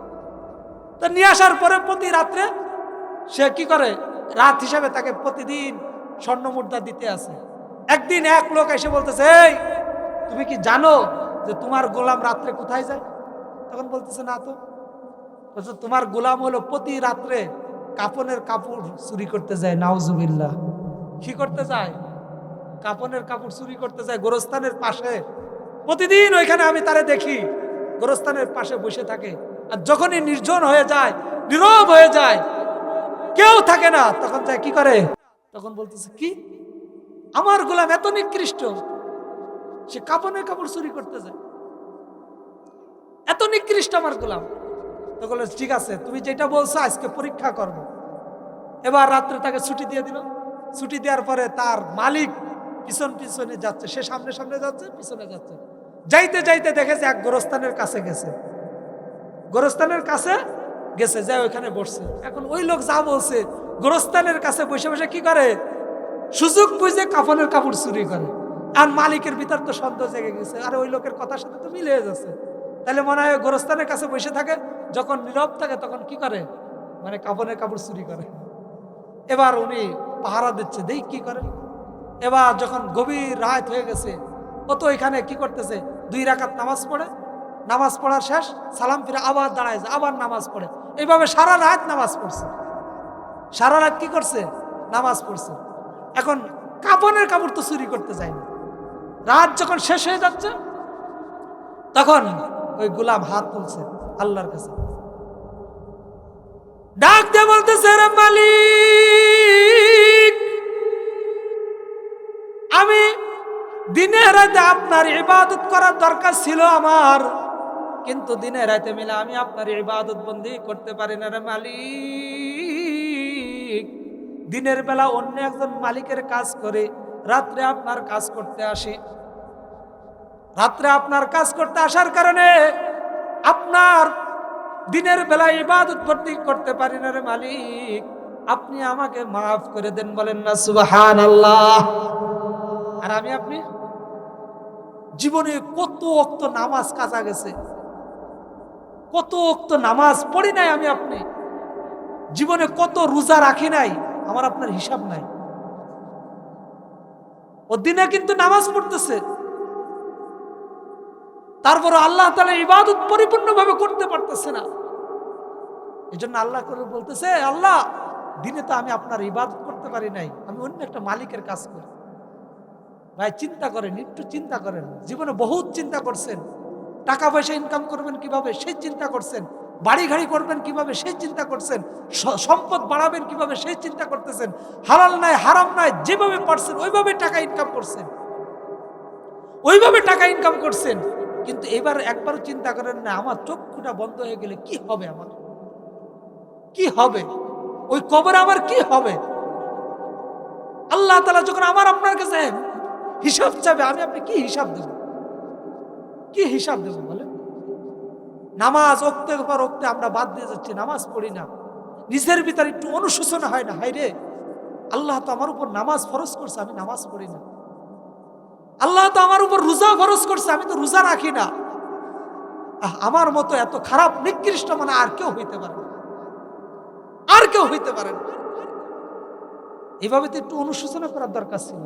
তো নিয়ে আসার পরে প্রতি রাত্রে সে কি করে? রাত হিসাবে তাকে প্রতিদিন স্বর্ণ মুদ্রা দিতে আছে। একদিন এক লোক এসে বলতেছে, এই তুমি কি জানো যে তোমার গোলাম রাত্রে কোথায় যায়? তখন বলতেছে না তো। বলছে তোমার গোলাম হলো প্রতি রাত্রে কাপনের কাপড় চুরি করতে যায়। নাউজুবিল্লাহ। কি করতে যায়? কাপনের কাপড় চুরি করতে যায় গোরস্থানের পাশে। প্রতিদিন ওইখানে আমি তারে দেখি, গোরস্থানের পাশে বসে থাকে। আর যখনই নির্জন হয়ে যায়, নীরব হয়ে যায়, কেউ থাকে না, তখন যায় কি করে? তখন বলতেছে কি, আমার গোলাম এত নিকৃষ্ট, সে কাপনের কাপড় চুরি করতে যায়, এত নিকৃষ্ট আমার গোলাম। তখন ঠিক আছে, তুমি যেটা বলছো আজকে পরীক্ষা করব। এবার রাত্রে তাকে ছুটি দিয়ে দিল। ছুটি দেওয়ার পরে তার মালিক পিছন পিছনে যাচ্ছে, সে সামনে সামনে যাচ্ছে, পিছনে যাচ্ছে, যাইতে যাইতে দেখেছে এক গোরস্থানের কাছে গেছে, গোরস্থানের কাছে গেছে, যাই ওইখানে বসছে। এখন ওই লোক যা বলছে, গোরস্থানের কাছে বসে বসে কি করে? সুযোগ বুঝে কাপনের কাপড় চুরি করে। আর মালিকের ভিতর তো সন্দেহ জেগে গেছে, আরে ওই লোকের কথার সাথে তো মিলে যাচ্ছে, তাহলে মনে হয় গোরস্থানের কাছে বসে থাকে, যখন নীরব থাকে তখন কি করে? মানে কাপনের কাপড় চুরি করে। এবার উনি পাহারা দিচ্ছে, দেখ কি করে। এবার যখন গভীর রাত হয়ে গেছে, ও তো এখানে কি করতেছে? 2 রাকাত নামাজ পড়ে, নামাজ পড়ার শেষ সালাম ফিরে আবার দাঁড়ায় যায়, আবার নামাজ পড়ে, এইভাবে সারা রাত নামাজ পড়ছে। সারা রাত কি করছে? নামাজ পড়ছে। এখন কাপনের কাপড় তো চুরি করতে যায়নি। রাত যখন শেষ হয়ে যাচ্ছে, তখন ওই গোলাম হাত তুলছে আল্লাহর কাছে, ডাক দিয়ে বলতেছে, রে মালিক, আমি দিনে রাতে আপনার ইবাদত করার দরকার ছিল আমার, কিন্তু দিনে রাতে মিলে আমি আপনার ইবাদত বন্দি করতে পারি না রে মালিক। দিনের বেলা অন্য একজন মালিকের কাজ করে, রাত্রে আপনার কাজ করতে আসি। রাত্রে আপনার কাজ করতে আসার কারণে আপনার দিনের বেলা ইবাদত বন্দি করতে পারি না রে মালিক, আপনি আমাকে মাফ করে দেন। বলেন না সুবহানাল্লাহ। আর আমি আপনি জীবনে কত ওয়াক্ত নামাজ কাজা গেছে, কত ওয়াক্ত নামাজ পড়ি নাই আমি আপনি, জীবনে কত রোজা রাখি নাই, আমার আপনার হিসাব নাই। ও দিনে কিন্তু নামাজ পড়তেছে, তারপর আল্লাহ তাআলা ইবাদত পরিপূর্ণভাবে করতে পারতেছে না। এই জন্য আল্লাহ করে বলতেছে, আল্লাহ দিনে তো আমি আপনার ইবাদত করতে পারি নাই, আমি অন্য একটা মালিকের কাজ করি। ভাই চিন্তা করেন, একটু চিন্তা করেন, জীবনে বহুত চিন্তা করছেন, টাকা পয়সা ইনকাম করবেন কিভাবে সেই চিন্তা করছেন, বাড়ি গাড়ি করবেন কিভাবে সেই চিন্তা করছেন, সম্পদ বাড়াবেন কিভাবে সেই চিন্তা করতেছেন, হালাল নাই হারাম নাই, যেভাবে পারছেন ওইভাবে টাকা ইনকাম করছেন, ওইভাবে টাকা ইনকাম করছেন। কিন্তু এবার একবারও চিন্তা করেন না, আমার চক্ষুটা বন্ধ হয়ে গেলে কি হবে, আমার কি হবে, ওই কবরে আমার কি হবে। আল্লাহ তাআলা যখন আমার আপনার কাছে হিসাব চাবে, আমি আপনি কি হিসাব দেব? কি হিসাব দেব বলেন? নামাজ ওক্তের পর ওক্তে আমরা বাদ দিয়ে যাচ্ছি, নামাজ পড়ি না। নিজের ভিতরে একটু অনুশোচনা হয় না? হায় রে, আল্লাহ তো আমার উপর নামাজ ফরজ করছে, আমি নামাজ পড়ি না। আল্লাহ তো আমার উপর রোজা ফরজ করছে, আমি তো রোজা রাখি না। আমার মতো এত খারাপ নিকৃষ্ট মানে আর কেউ হইতে পারে না, আর কেউ হইতে পারে না। এভাবে তো একটু অনুশোচনা করার দরকার ছিল,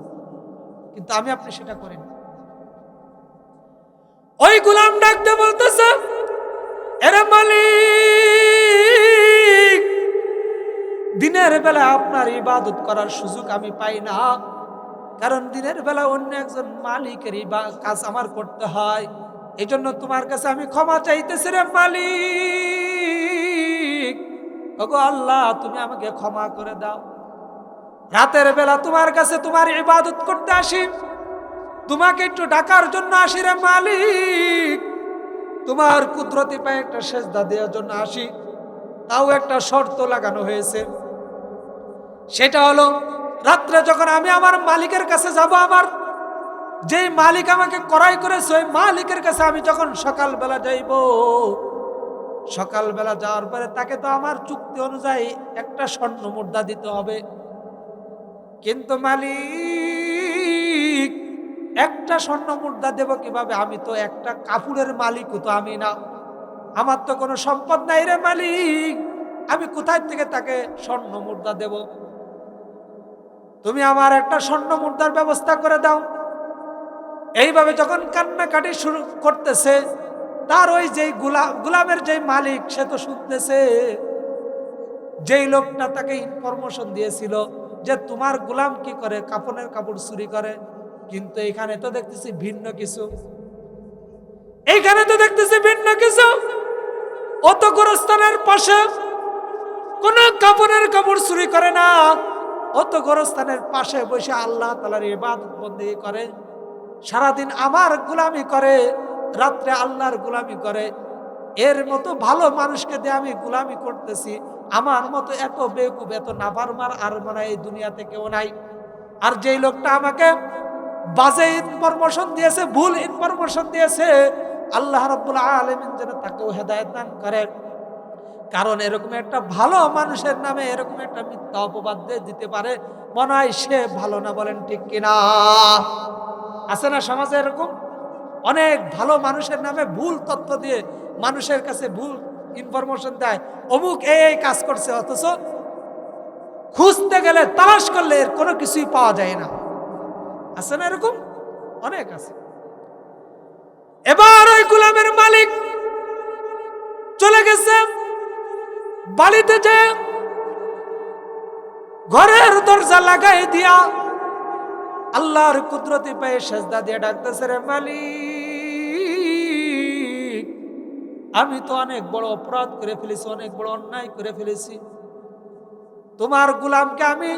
কিন্তু আমি আপনি সেটা করি না। ওই গোলাম ডাকতে বলতেছে, এরে মালিক, দিনের বেলা আপনার ইবাদত করার সুযোগ আমি পাই না, কারণ দিনের বেলা অন্য একজন মালিকের কাজ আমার করতে হয়। এই জন্য তোমার কাছে আমি ক্ষমা চাইতেছি রে মালিক। ওগো আল্লাহ, তুমি আমাকে ক্ষমা করে দাও। রাতের বেলা তোমার কাছে তোমার ইবাদত করতে আসি, তোমাকে একটু ডাকার জন্য আসি রে মালিক। তোমার কুদরতি পায়ে একটা সেজদা দেওয়ার জন্য আসি, তাও একটা শর্ত লাগানো হয়েছে। সেটা হলো, রাত্রে যখন আমি আমার মালিকের কাছে যাব, আমার যে মালিক আমাকে ক্রয় করেছে ওই মালিকের কাছে আমি যখন সকালবেলা যাইব, সকালবেলা যাওয়ার পরে তাকে তো আমার চুক্তি অনুযায়ী একটা স্বর্ণ মুদ্রা দিতে হবে। কিন্তু মালিক, একটা স্বর্ণ মুদ্রা দেব কিভাবে? আমি তো একটা কাপড়ের মালিকও তো আমি না, আমার তো কোনো সম্পদ নাই রে মালিক, আমি কোথায় থেকে তাকে স্বর্ণ মুদ্রা দেব? তুমি আমার একটা স্বর্ণ মুদ্রার ব্যবস্থা করে দাও। এইভাবে যখন কান্নাকাটি শুরু করতেছে, তার ওই যে গোলামের যে মালিক সে তো শুনতেছে। যেই লোকটা তাকে ইনফরমেশন দিয়েছিল যে তোমার গোলাম কি করে, কাফনের কাপড় চুরি করে, কিন্তু এখানে তো দেখতেছি ভিন্ন কিছু। এইখানে তো দেখতেছি ভিন্ন কিছু। ও তো গোরস্থানের পাশে কোন কাফনের কাপড় চুরি করে না, ও তো গোরস্থানের পাশে বসে আল্লাহ তাআলার ইবাদত বন্দেগী করে, সারাদিন আমার গোলামি করে, রাত্রে আল্লাহর গোলামি করে। এর মতো ভালো মানুষকে দিয়ে আমি গোলামি করতেছি, আমার মতো এত বেকুব এত নাফরমান আর মানে এই দুনিয়াতে কেউ নাই। আর যেই লোকটা আমাকে বাজে ইনফরমেশন দিয়েছে, ভুল ইনফরমেশন দিয়েছে, আল্লাহ রাব্বুল আলামিন যেন তাকেও হেদায়েত দান করেন। কারণ এরকম একটা ভালো মানুষের নামে এরকম একটা মিথ্যা অপবাদ দিতে পারে, মনে হয় সে ভালো না। বলেন ঠিক কিনা? আছে না সমাজে এরকম অনেক ভালো মানুষের নামে ভুল তথ্য দিয়ে মানুষের কাছে ভুল ইনফরমেশন দেয়, অমুক এই কাজ করছে, অথচ খুঁজতে গেলে তালাশ করলে এর কোনো কিছুই পাওয়া যায় না। আছে না এরকম? অনেক আছে। এবার ওই গোলামের মালিক চলে গেছে বাড়িতে, যে ঘরের দরজা লাগাই দিয়া আল্লাহর কুদরতি পায়ে সেজদা দিয়ে ডাকতেছে, রে মালিক, আমি তো অনেক বড় অপরাধ করে ফেলেছি, অনেক বড় অন্যায় করে ফেলেছি। তোমার গোলামকে আমি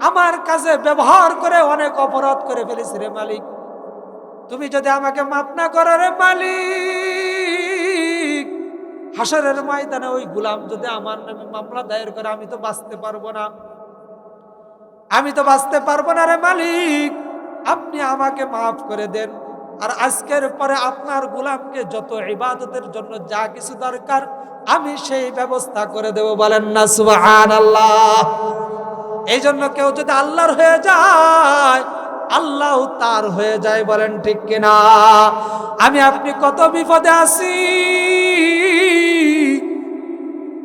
আমার কাছে ব্যবহার করে অনেক অপরাধ করে ফেলেছি রে মালিক। তুমি যদি আমাকে মাফ না করো রে মালিক, হাসরের ময়দানে ওই গোলাম যদি আমার নামে মামলা দায়ের করে, আমি তো বাঁচতে পারবো না, আমি তো বাঁচতে পারবো না রে মালিক, আপনি আমাকে মাফ করে দেন। আর আজকের পরে আপনার গোলামকে যত ইবাদতের জন্য যা কিছু দরকার আমি সেই ব্যবস্থা করে দেব। বলেন না সুবহানাল্লাহ। এই জন্য কেউ যদি আল্লাহর হয়ে যায়, আল্লাহ তার হয়ে যায়। বলেন ঠিক কিনা? আমি আপনি কত বিপদে আছি,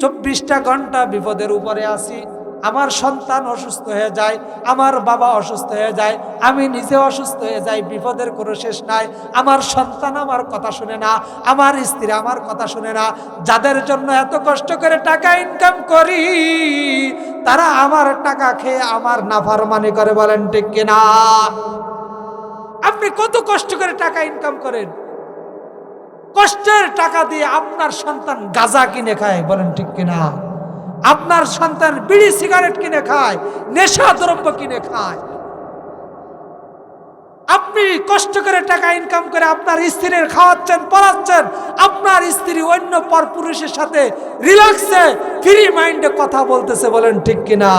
24টা ঘন্টা বিপদের উপরে আছি। আমার সন্তান অসুস্থ হয়ে যায়, আমার বাবা অসুস্থ হয়ে যায়, আমি নিজে অসুস্থ হয়ে যাই, বিপদের কোনো শেষ নাই। আমার সন্তান আমার কথা শুনে না, আমার স্ত্রী আমার কথা শুনে না। যাদের জন্য এত কষ্ট করে টাকা ইনকাম করি, তারা আমার টাকা খেয়ে আমার নাফরমানি করে। বলেন ঠিক কিনা? আপনি কত কষ্ট করে টাকা ইনকাম করেন, কষ্টের টাকা দিয়ে আপনার সন্তান গাঁজা কিনে খায়। বলেন ঠিক কিনা? আপনার সন্তান বিড়ি সিগারেট কিনে খায়, নেশা দ্রব্য কিনে খায়। আপনি কষ্ট করে টাকা ইনকাম করে আপনার স্ত্রীর খাওয়াচ্ছেন, পড়াচ্ছেন, আপনার স্ত্রী অন্য পরপুরুষের সাথে রিল্যাক্সে ফ্রি মাইন্ডে কথা বলতেছে। বলেন ঠিক কিনা?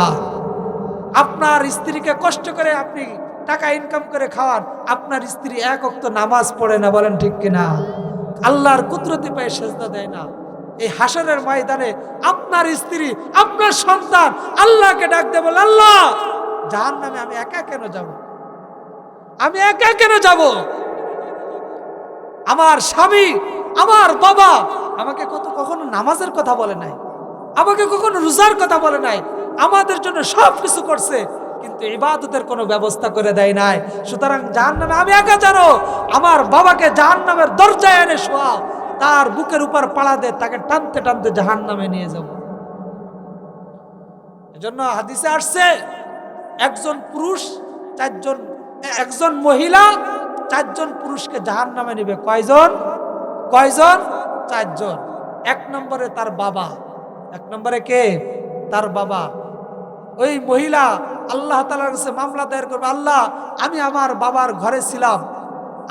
আপনার স্ত্রীকে কষ্ট করে আপনি টাকা ইনকাম করে খাওয়ান, আপনার স্ত্রী এক ওয়াক্ত নামাজ পড়ে না, বলেন ঠিক কিনা? আল্লাহর কুদরতি পায়ে সেজদা দেয় না। এই হাসরের ময়দানে আপনার স্ত্রী, আপনার সন্তান আল্লাহকে ডাক দেবে, আল্লাহ জাহান্নামে আমি একা কেন যাব? আমি একা কেন যাব? আমার স্বামী, আমার বাবা আমাকে কখনো নামাজের কথা বলে নাই, আমাকে কখনো রোজার কথা বলে নাই, আমাদের জন্য সব কিছু করছে, কিন্তু ইবাদতের কোনো ব্যবস্থা করে দেয় নাই। সুতরাং জাহান্নামে আমি একা জানো, আমার বাবাকে জাহান্নামের দরজায় এনে শোয়াও, তার বুকের উপর পাড়া দে, তাকে টানতে টানতে জাহান্নামে নিয়ে যাব। এজন্য হাদিসে আসছে একজন পুরুষ চারজন, একজন মহিলা চারজন পুরুষকে জাহান্নামে নেবে। কয়জন? কয়জন? চারজন। এক নম্বরে তার বাবা। এক নম্বরে কে? তার বাবা। ওই মহিলা আল্লাহ তাআলার কাছে মামলা দায়ের করবে, আল্লাহ আমি আমার বাবার ঘরে ছিলাম,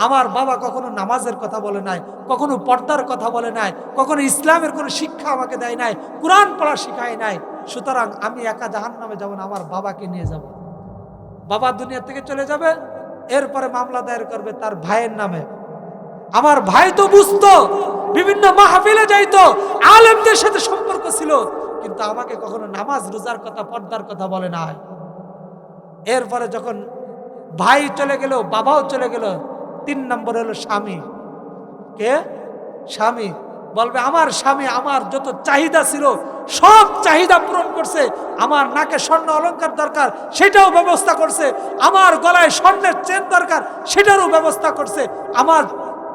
আমার বাবা কখনো নামাজের কথা বলে নাই, কখনো পর্দার কথা বলে নাই, কখনো ইসলামের কোনো শিক্ষা আমাকে দেয় নাই, কোরআন পড়া শিখায় নাই, সুতরাং আমি একা জাহান্নামে যাব না, আমার বাবাকে নিয়ে যাব। বাবা দুনিয়া থেকে চলে যাবে, এরপরে মামলা দায়ের করবে তার ভাইয়ের নামে। আমার ভাই তো বুঝতো, বিভিন্ন মাহফিলে যাইতো, আলেমদের সাথে সম্পর্ক ছিল, কিন্তু আমাকে কখনো নামাজ রোজার কথা পর্দার কথা বলে নাই। এরপরে যখন ভাই চলে গেল, বাবাও চলে গেল, তিন নম্বর হলো স্বামী। কে? স্বামী। বলবে আমার স্বামী আমার যত চাহিদা ছিল সব চাহিদা পূরণ করছে, আমার নাকে স্বর্ণ অলংকার দরকার সেটাও ব্যবস্থা করছে, আমার গলায় স্বর্ণের চেন দরকার সেটারও ব্যবস্থা করছে, আমার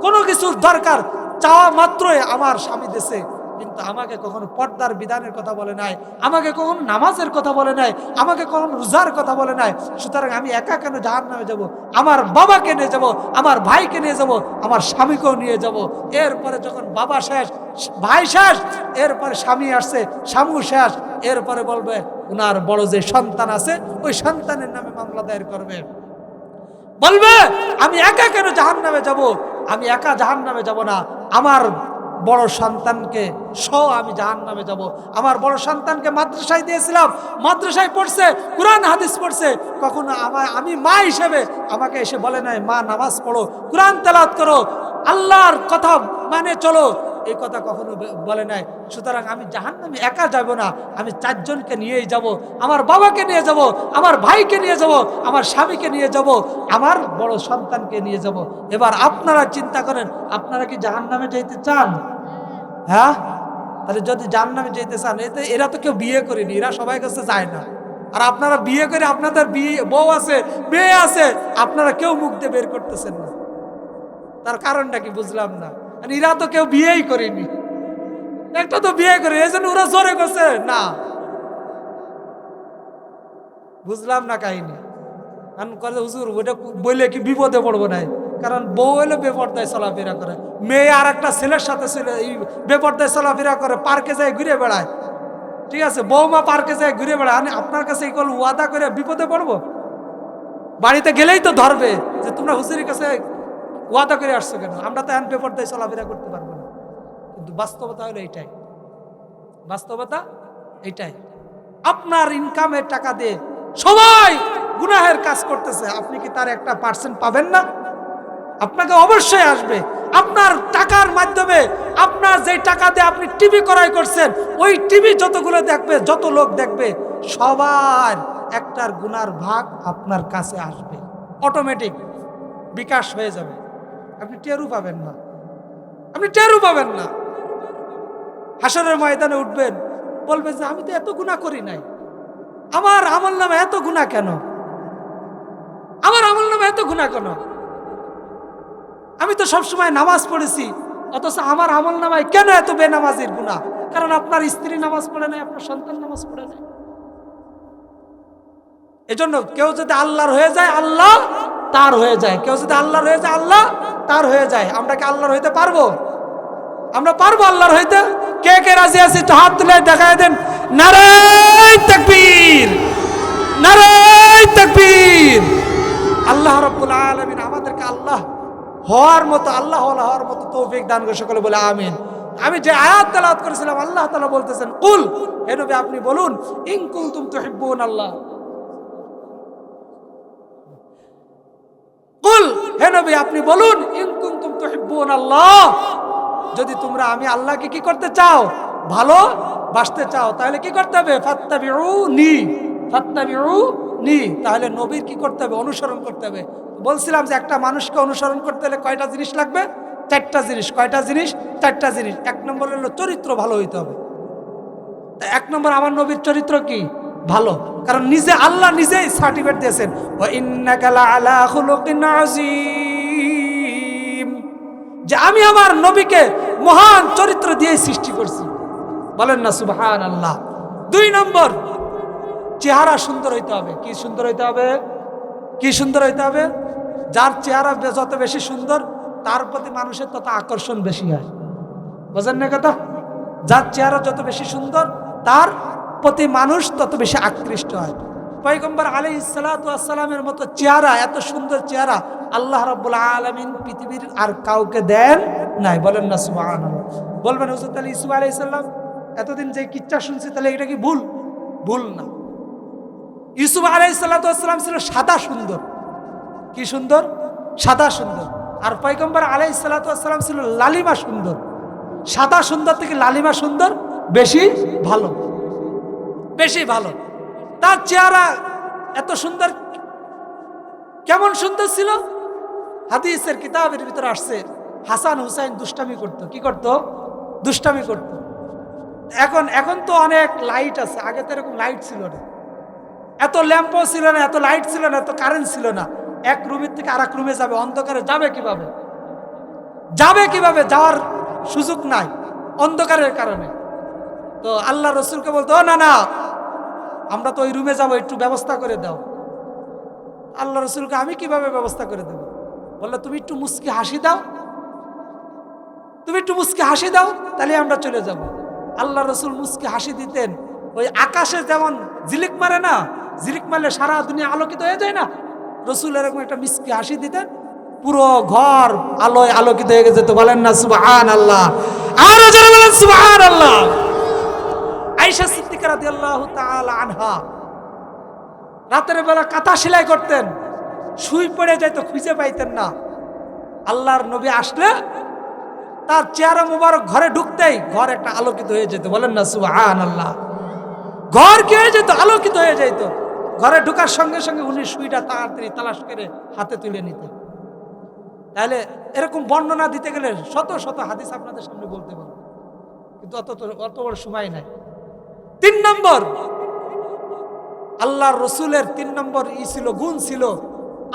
কোনো কিছুর দরকার চাওয়া মাত্রই আমার স্বামী দেশে, কিন্তু আমাকে কখনো পর্দার বিধানের কথা বলে নাই, আমাকে কখনো নামাজের কথা বলে নাই, আমাকে কখনো রোজার কথা বলে নাই। সুতরাং আমি একা কেন জাহান্নামে যাব? আমার বাবাকে নিয়ে যাব, আমার ভাইকে নিয়ে যাব, আমার স্বামীকেও নিয়ে যাব। এরপরে যখন বাবা শেষ, ভাই শেষ, এরপরে স্বামী আসছে, স্বামী শেষ, এরপরে বলবে ওনার বড় যে সন্তান আছে ওই সন্তানের নামে মামলা দায়ের করবে, বলবে আমি একা কেন জাহান্নামে যাব? আমি একা জাহান্নামে যাব না, আমার বড় সন্তানকে সহ আমি জাহান্নামে যাব। আমার বড় সন্তানকে মাদ্রাসায় দিয়েছিলাম, মাদ্রাসায় পড়ছে, কোরআন হাদিস পড়ছে, কখনো আমি মা হিসেবে আমাকে এসে বলে নাই মা নামাজ পড়ো, কোরআন তেলাওয়াত করো, আল্লাহর কথা মানে চলো, এই কথা কখনো বলে নাই। সুতরাং আমি জাহান্নামে একা যাব না, আমি চারজনকে নিয়েই যাব, আমার বাবাকে নিয়ে যাব, আমার ভাইকে নিয়ে যাব, আমার স্বামীকে নিয়ে যাব, আমার বড় সন্তানকে নিয়ে যাব। এবার আপনারা চিন্তা করেন, আপনারা কি জাহান্নামে যেতে চান? হ্যাঁ, তাহলে যদি জাহান্নামে যেতে চান, এতে এরা তো কেউ বিয়ে করেনি, এরা সবাই কাছে যায় না, আর আপনারা বিয়ে করে আপনাদের বউ আছে, মেয়ে আছে, আপনারা কেউ মুখ দিয়ে বের করতেছেন না, তার কারণটা কি বুঝলাম না। এরা তো কেউ বিয়েই করেনি, একটা তো বিয়ে করে, এই জন্য ওরা জোরে করছে না, বুঝলাম না কাহিনী। হুজুর ওটা বললে কি বিপদে পড়বো না? কারণ বউ হলে বেপর্দায় চলাফেরা করে, মেয়ে আর একটা ছেলের সাথে বেপর্দায় চলাফেরা করে, পার্কে যায় ঘুরে বেড়ায়, ঠিক আছে, বৌমা পার্কে যায় ঘুরে বেড়ায়, আপনার কাছে এগুলো ওয়াদা করে বিপদে পড়বো? বাড়িতে গেলেই তো ধরবে যে তোমরা হুজুরের কাছে ওয়াদা করে আসছো কেন, আমরা তো এখন বেপর্দায় চলাফেরা করতে পারবো না। কিন্তু বাস্তবতা হলো এইটাই, বাস্তবতা এইটাই। আপনার ইনকামের টাকা দিয়ে সবাই গুনাহের কাজ করতেছে, আপনি কি তার 1% পাবেন না? আপনাকে অবশ্যই আসবে। আপনার টাকার মাধ্যমে, আপনার যে টাকা দিয়ে আপনি টিভি ক্রয় করছেন, ওই টিভি যতগুলো দেখবে, যত লোক দেখবে, সবার একটার গুনার ভাগ আপনার কাছে আসবে, অটোমেটিক বিকাশ হয়ে যাবে, আপনি টেরও পাবেন না, আপনি টেরও পাবেন না। হাসরের ময়দানে উঠবেন, বলবেন যে আমি তো এত গুনাহ করি নাই, আমার আমল নামে এত গুনাহ কেন, আমার আমল নামে এত গুনাহ কেন? আমি তো সবসময় নামাজ পড়েছি, অথচ আমার আমল নামায় কেন এত বেনামাজির গুনাহ? কারণ আপনার স্ত্রী নামাজ পড়ে নাই, আপনার সন্তান নামাজ পড়ে নাই। এজন্য কেউ যদি আল্লাহর হয়ে যায়, আল্লাহ তার হয়ে যায়, কেউ যদি আল্লাহর হয়ে যায়, আল্লাহ তার হয়ে যায়। আমরা কি আল্লাহর হইতে পারবো? আমরা পারবো আল্লাহর হইতে? কে কে রাজি আছি তো হাত তুলে দেখায় দেন। নারে তাকবীর, নারে তাকবীর। আল্লাহ রাব্বুল আলামিন আমাদেরকে আল্লাহ হওয়ার মতো, আল্লাহ হওয়ার মতো তৌফিক দান করে, সকলে বলে আমিন। আমি যে আয়াত তেলাওয়াত করেছিলাম, আল্লাহ তাআলা বলতেছেন কুল, হে নবী আপনি বলুন, ইন কুনতুম তুহিব্বুন আল্লাহ, হে নবী আপনি বলুন ইন কুনতুম তুহিব্বুন আল্লাহ, যদি তোমরা আমি আল্লাহকে কি করতে চাও, ভালো বাসতে চাও, তাহলে কি করতে হবে, ফাত্তাবিউনি, ফাত্তাবিউনি, তাহলে নবীর কি করতে হবে, অনুসরণ করতে হবে। বলছিলাম যে একটা মানুষকে অনুসরণ করতে হলে কয়টা জিনিস লাগবে, চারটা জিনিস। কয়টা জিনিস, চারটা জিনিস। এক নম্বর হলো চরিত্র ভালো হইতে হবে। এক নম্বর আমার নবীর চরিত্র কি, ভালো, কারণ নিজে আল্লাহ নিজেই সার্টিফিকেট দিয়েছেন, ওয়া ইন্নাকা লাআলা খুলুকিন আযীম, যে আমি আমার নবীকে মহান চরিত্র দিয়ে সৃষ্টি করছি। বলেন না সুবহানাল্লাহ। দুই নম্বর, চেহারা সুন্দর হইতে হবে। কি সুন্দর হইতে হবে, কি সুন্দর হইতে হবে, যার চেহারা যত বেশি সুন্দর তার প্রতি মানুষের তত আকর্ষণ বেশি হয়। বুঝেন না কথা, যার চেহারা যত বেশি সুন্দর তার প্রতি মানুষ তত বেশি আকৃষ্ট হয়। পয়গম্বর আলাইহিস সালাতু ওয়াস সালামের মতো চেহারা, এত সুন্দর চেহারা আল্লাহ রাব্বুল আলামিন পৃথিবীর আর কাউকে দেন নাই। বলেন না সুবহানাল্লাহ। বলবেন হযরত আলী ইউসুফ আলাইহিস সালাম এতদিন যে কিচ্ছা শুনছি, তাহলে এটা কি ভুল? ভুল না। ইউসুফ আলাইহিস সালাতু ওয়াস সালাম ছিল সাদা সুন্দর। কি সুন্দর, সাদা সুন্দর। আর পয়গম্বর আলাইহিস সালাতু ওয়াস সালাম ছিল লালিমা সুন্দর। সাদা সুন্দর থেকে লালিমা সুন্দর বেশি ভালো, বেশি ভালো। তার চেহারা এত সুন্দর, কেমন সুন্দর ছিল, হাদিসের কিতাবের ভিতরে আসছে হাসান হুসাইন দুষ্টামি করতো। কি করতো, দুষ্টামি করতো। এখন তো অনেক লাইট আছে, আগে তো এরকম লাইট ছিল না, এত ল্যাম্পও ছিল না, এত লাইট ছিল না, এত কারেন্ট ছিল না। এক রুমের থেকে আরেক রুমে যাবে, অন্ধকারে যাবে কিভাবে, যাবে কিভাবে, যাওয়ার সুযোগ নাই অন্ধকারের কারণে। তো আল্লাহ রসুলকে বলতো, না না আমরা তো ওই রুমে যাবো, একটু ব্যবস্থা করে দাও। আল্লাহ রসুলকে আমি কিভাবে ব্যবস্থা করে দেবো? বললো তুমি একটু মুস্কি হাসি দাও, তুমি একটু মুস্কি হাসি দাও, তাহলে আমরা চলে যাব। আল্লাহ রসুল মুস্কি হাসি দিতেন, ওই আকাশে যেমন ঝিলিক মারে না, ঝিলিক মারলে সারা দুনিয়া আলোকিত হয়ে যায় না, রসুল এরকম একটা মিষ্টি হাসি দিতেন, পুরো ঘর আলোয় আলোকিত হয়ে যেত। বলেন না সুবহানাল্লাহ, আরো জোরে বলেন সুবহানাল্লাহ। আয়েশা সিদ্দিকা রাদিয়াল্লাহু তাআলা আনহা রাতের বেলা কাঁথা সেলাই করতেন, শুই পড়ে যেত, খুঁজে পাইতেন না। আল্লাহর নবী আসলে তার চেহারা মুবারক ঘরে ঢুকতেই ঘর একটা আলোকিত হয়ে যেত। বলেন না সুবহানাল্লাহ। ঘর কি হয়ে যেত, আলোকিত হয়ে যেত। ঘরে ঢোকার সঙ্গে সঙ্গে উনি সুইটা তাড়াতাড়ি তালাশ করে হাতে তুলে নিতেন। তাহলে এরকম বর্ণনা দিতে গেলে শত শত হাদিস আপনাদের সামনে বলতে পারবো, কিন্তু অত বড় সময় নাই। তিন নম্বর, আল্লাহর রসুলের তিন নম্বর ছিল, গুণ ছিল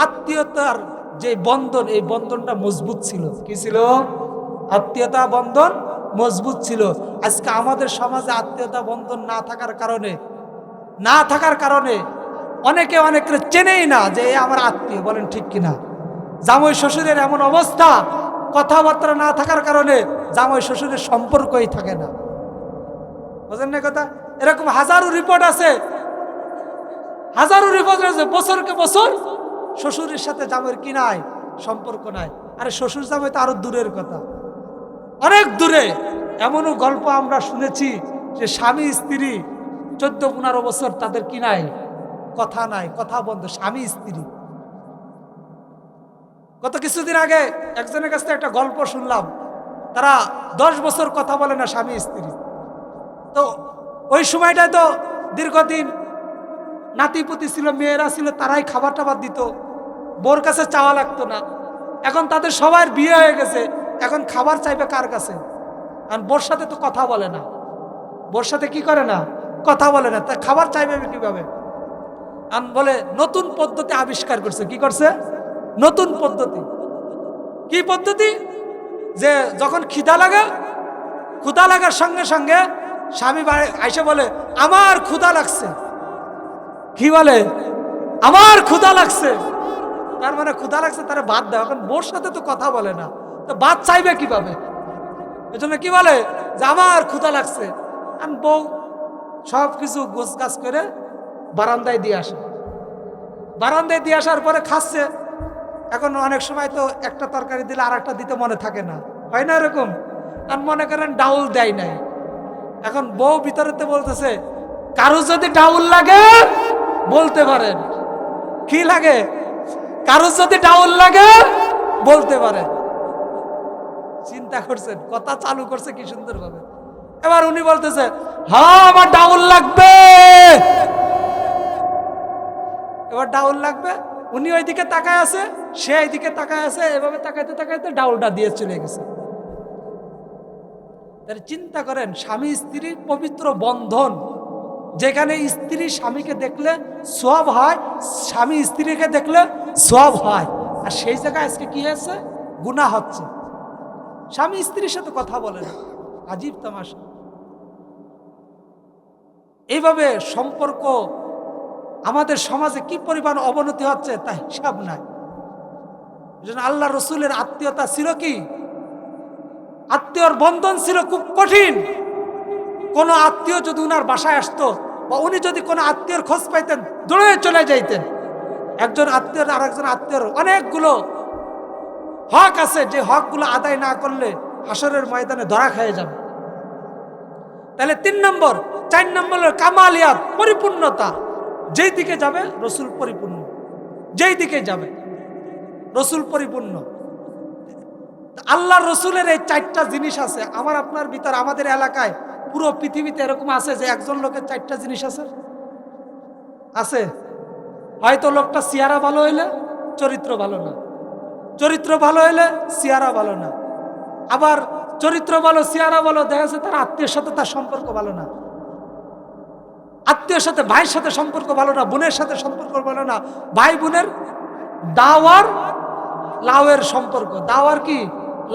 আত্মীয়তার যে বন্ধন, এই বন্ধনটা মজবুত ছিল। কি ছিল, আত্মীয়তা বন্ধন মজবুত ছিল। আজকে আমাদের সমাজে আত্মীয়তা বন্ধন না থাকার কারণে অনেকে অনেকের চেনেই না যে এ আমার আত্মীয়। বলেন ঠিক কিনা? জামাই শ্বশুরের এমন অবস্থা, কথাবার্তা না থাকার কারণে জামাই শ্বশুরের সম্পর্কই থাকে না। বুঝেন না কথা? এরকম হাজারো রিপোর্ট আছে, হাজারো রিপোর্ট আছে, বছরকে বছর শ্বশুরের সাথে জামাইয়ের কি নাই, সম্পর্ক নাই। আরে শ্বশুর জামাই তো আরো দূরের কথা, অনেক দূরে। এমনও গল্প আমরা শুনেছি যে স্বামী স্ত্রী 14-15 বছর তাদের কি নাই, কথা নাই, কথা বন্ধ, স্বামী স্ত্রী। গত কিছুদিন আগে একজনের কাছ থেকে একটা গল্প শুনলাম, তারা 10 বছর কথা বলে না স্বামী স্ত্রী। তো ওই সময়টায় তো দীর্ঘদিন নাতিপুতি ছিল, মেয়েরা ছিল, তারাই খাবার টাবার দিত, বোর কাছে চাওয়া লাগতো না। এখন তাদের সবার বিয়ে হয়ে গেছে, এখন খাবার চাইবে কার কাছে? কারণ বোর সাথে তো কথা বলে না, বোর সাথে কি করে না, কথা বলে না, তা খাবার চাইবে কিভাবে? বলে নতুন পদ্ধতি আবিষ্কার করছে। কি করছে? নতুন পদ্ধতি। কি পদ্ধতি? যে যখন খিদা লাগে, ক্ষুধা লাগার সঙ্গে সঙ্গে স্বামী আইসে বলে আমার ক্ষুধা লাগছে। কি বলে? আমার ক্ষুধা লাগছে। তার মানে ক্ষুধা লাগছে, তারা ভাত দেয়। এখন বোর সাথে তো কথা বলে না, তো ভাত চাইবে কিভাবে? এজন্য কি বলে যে আমার ক্ষুধা লাগছে। আমি বউ সব কিছু গোছগাছ করে বারান্দায় দিয়ে আসে। বারান্দায় দিয়ে আসার পরে খাচ্ছে। এখন অনেক সময় তো একটা তরকারি দিলে আর একটা দিতে মনে থাকে না, হয় না এরকম? আর মনে করেন ডাউল দেয় নাই। এখন বউ ভিতরেতে বলতেছে কারো যদি ডাউল লাগে বলতে পারেন। কি লাগে? কারো যদি ডাউল লাগে বলতে পারে। চিন্তা করছেন, কথা চালু করছে কি সুন্দর ভাবে। এবার উনি বলতেছে হ্যাঁ আমার ডাউল লাগবে, এবার ডাউল লাগবে। উনি ওইদিকে তাকায় আছে, সে এইদিকে তাকায় আছে, এভাবে তাকাইতে তাকাইতে ডাউলটা দিয়ে চলে গেছে। তাহলে চিন্তা করেন, স্বামী স্ত্রীর পবিত্র বন্ধন, যেখানে স্ত্রী স্বামীকে দেখলে সওয়াব হয়, স্বামী স্ত্রীকে দেখলে সওয়াব হয়, আর সেই জায়গায় আজকে কি হয়েছে, গুনাহ হচ্ছে। স্বামী স্ত্রীর সাথে কথা বলে না, আজীব তামাশা। এইভাবে সম্পর্ক আমাদের সমাজে কি পরিমাণ অবনতি হচ্ছে তা হিসাব নাই। আল্লাহ রসুলের আত্মীয়তা ছিল কি, আত্মীয়র বন্ধন ছিল খুব কঠিন। কোন আত্মীয় যদি উনার বাসায় আসতো বা উনি যদি কোনো আত্মীয়র খোঁজ পাইতেন, দৌড়ে চলে যাইতেন। একজন আত্মীয়র আর একজন আত্মীয়র অনেকগুলো হক আছে, যে হকগুলো আদায় না করলে হাসরের ময়দানে ধরা খেয়ে যাবে। তাহলে 3 নম্বর, 4 নম্বর কামালিয়াত, পরিপূর্ণতা। যেই দিকে যাবে রসুল পরিপূর্ণ, যেই দিকে যাবে রসুল পরিপূর্ণ। আল্লাহর রসুলের এই 4টা জিনিস আছে আমার আপনার ভিতর। আমাদের এলাকায় পুরো পৃথিবীতে এরকম আছে যে একজন লোকের 4টা জিনিস আছে, আছে। হয়তো লোকটা চেহারা ভালো হইলে চরিত্র ভালো না, চরিত্র ভালো হইলে চেহারা ভালো না, আবার চরিত্র ভালো চেহারা ভালো, দেখা যাচ্ছে তার আত্মীয়ের সাথে তার সম্পর্ক ভালো না, আত্মীয়ের সাথে ভাইয়ের সাথে সম্পর্ক ভালো না, বোনের সাথে সম্পর্ক ভালো না, ভাই বোনের দাওয়ার লাউয়ের সম্পর্ক, দাওয়ার কি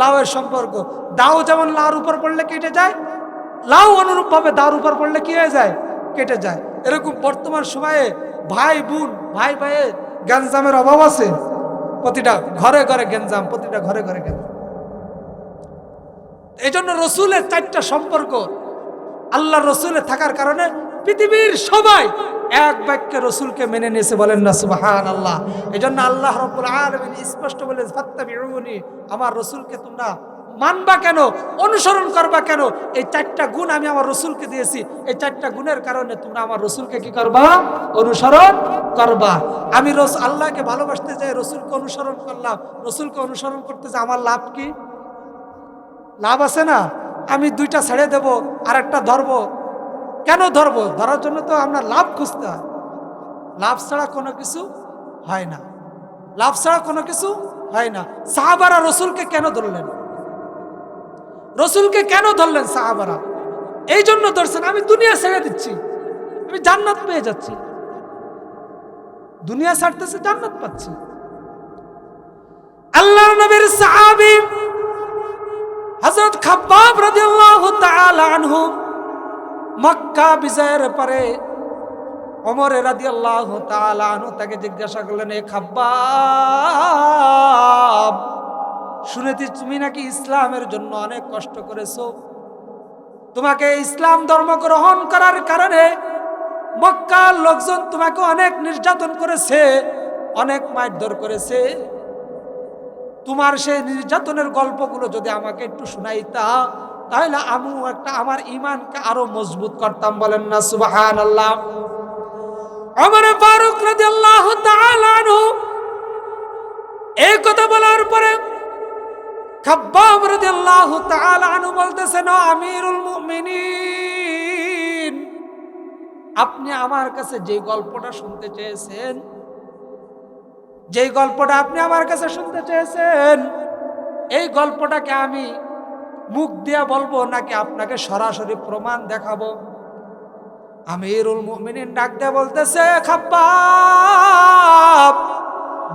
লাউয়ের সম্পর্ক। দাও যেমন লাউর উপর পড়লে কেটে যায়, লাউ অনুরূপ ভাবে দাওর উপর পড়লে কি হয়ে যায়, কেটে যায়। এরকম বর্তমান সময়ে ভাই বোন, ভাই ভাইয়ে গ্যাঞ্জামের অভাব আছে। প্রতিটা ঘরে ঘরে গ্যাঞ্জাম, প্রতিটা ঘরে ঘরে গ্যাঞ্জাম। এই জন্য রসুলের 4টা সম্পর্ক আল্লাহ রসুলের থাকার কারণে পৃথিবীর সবাই এক বাক্যে রসুলকে মেনে নিয়েছে, বলেন না সুবহানাল্লাহ। এই জন্য আল্লাহ রাব্বুল আলামিন স্পষ্ট বলে, ফাত্তাবিউনি, আমার রসুলকে তোমরা মানবা কেন, অনুসরণ করবা কেন? এই 4টা গুণ আমি আমার রসুলকে দিয়েছি, এই 4টা গুণের কারণে তোমরা আমার রসুলকে কি করবা, অনুসরণ করবা। আমি আল্লাহকে ভালোবাসতে চাই, রসুলকে অনুসরণ করলাম, রসুলকে অনুসরণ করতে চাই, আমার লাভ কি? লাভ আছে না? আমি 2টা ছেড়ে দেব আর একটা ধরবো, কেন ধরবো? ধরার জন্য তো আমরা লাভ খুঁজতে হয়, লাভ ছাড়া কোনো কিছু হয় না, লাভ ছাড়া কোনো কিছু হয় না। সাহাবারা রসুলকে কেন ধরলেন? রসুলকে কেন ধরলেন সাহাবারা? এই জন্য ধরছেন, আমি দুনিয়া ছেড়ে দিচ্ছি, আমি জান্নাত পেয়ে যাচ্ছি। দুনিয়া ছাড়তেছে, জান্নাত পাচ্ছি। আল্লাহর নবীর সাহাবী হযরত খাব্বাব রাদিয়াল্লাহু তাআলা আনহু মক্কা বিজয়ের পরে ওমর রাদিয়াল্লাহু তাআলা আনহু তাকে জিজ্ঞাসা করলেন, এ খাব্বাব, শুনেছি তুমি নাকি ইসলামের জন্য অনেক কষ্ট করেছো, তোমাকে ইসলাম ধর্ম গ্রহণ করার কারণে মক্কার লোকজন তোমাকে অনেক নির্যাতন করেছে, অনেক মারধর করেছে। তোমার সেই নির্যাতনের গল্পগুলো যদি আমাকে একটু শোনাইতা, তাহলে আমি আমার ঈমানকে আরো মজবুত করতাম, বলেন না সুবহানাল্লাহ। ওমর ফারুক রাদিয়াল্লাহু তাআলা আনহু এই কথা বলার পরে খাব্বাব রাদিয়াল্লাহু তাআলা আনহু বলতেছেন, আমিরুল মুমিনিন, আপনি আমার কাছে যে গল্পটা শুনতে চেয়েছেন, যেই গল্পটা আপনি আমার কাছে শুনতে চেয়েছেন, এই গল্পটাকে আমি মুখ দিয়ে বলবো নাকি আপনাকে সরাসরি প্রমাণ দেখাবো? আমিরুল মুমিনিন ডাক দিয়ে বলতেছে, খাব্বাব,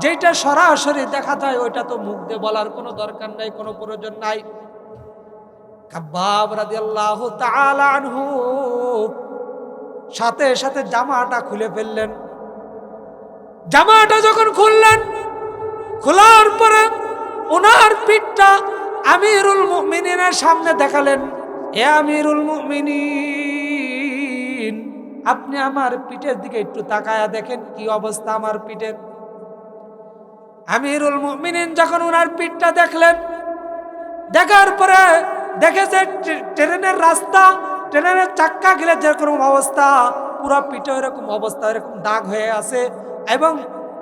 যেটা সরাসরি দেখা যায় ওইটা তো মুখ দিয়ে বলার কোনো দরকার নাই, কোনো প্রয়োজন নাই। খাব্বাব রাদিয়াল্লাহু তাআলা আনহু সাথে সাথে জামাটা খুলে ফেললেন। জামাটা যখন খুললেন, খোলার পরে ওনার পিঠটা আমিরুল মুমিনিনের সামনে দেখালেন। এ আমিরুল মুমিনিন, আপনি আমার পিঠের দিকে একটু তাকায়া দেখেন কি অবস্থা আমার পিঠের। আমিরুল মুমিনিন যখন ওনার পিঠটা দেখলেন, দেখার পরে দেখে যে ট্রেনের রাস্তা, ট্রেনের চাক্কা গেলে যেরকম অবস্থা, পুরো পিঠে এরকম অবস্থা, এরকম দাগ হয়ে আছে এবং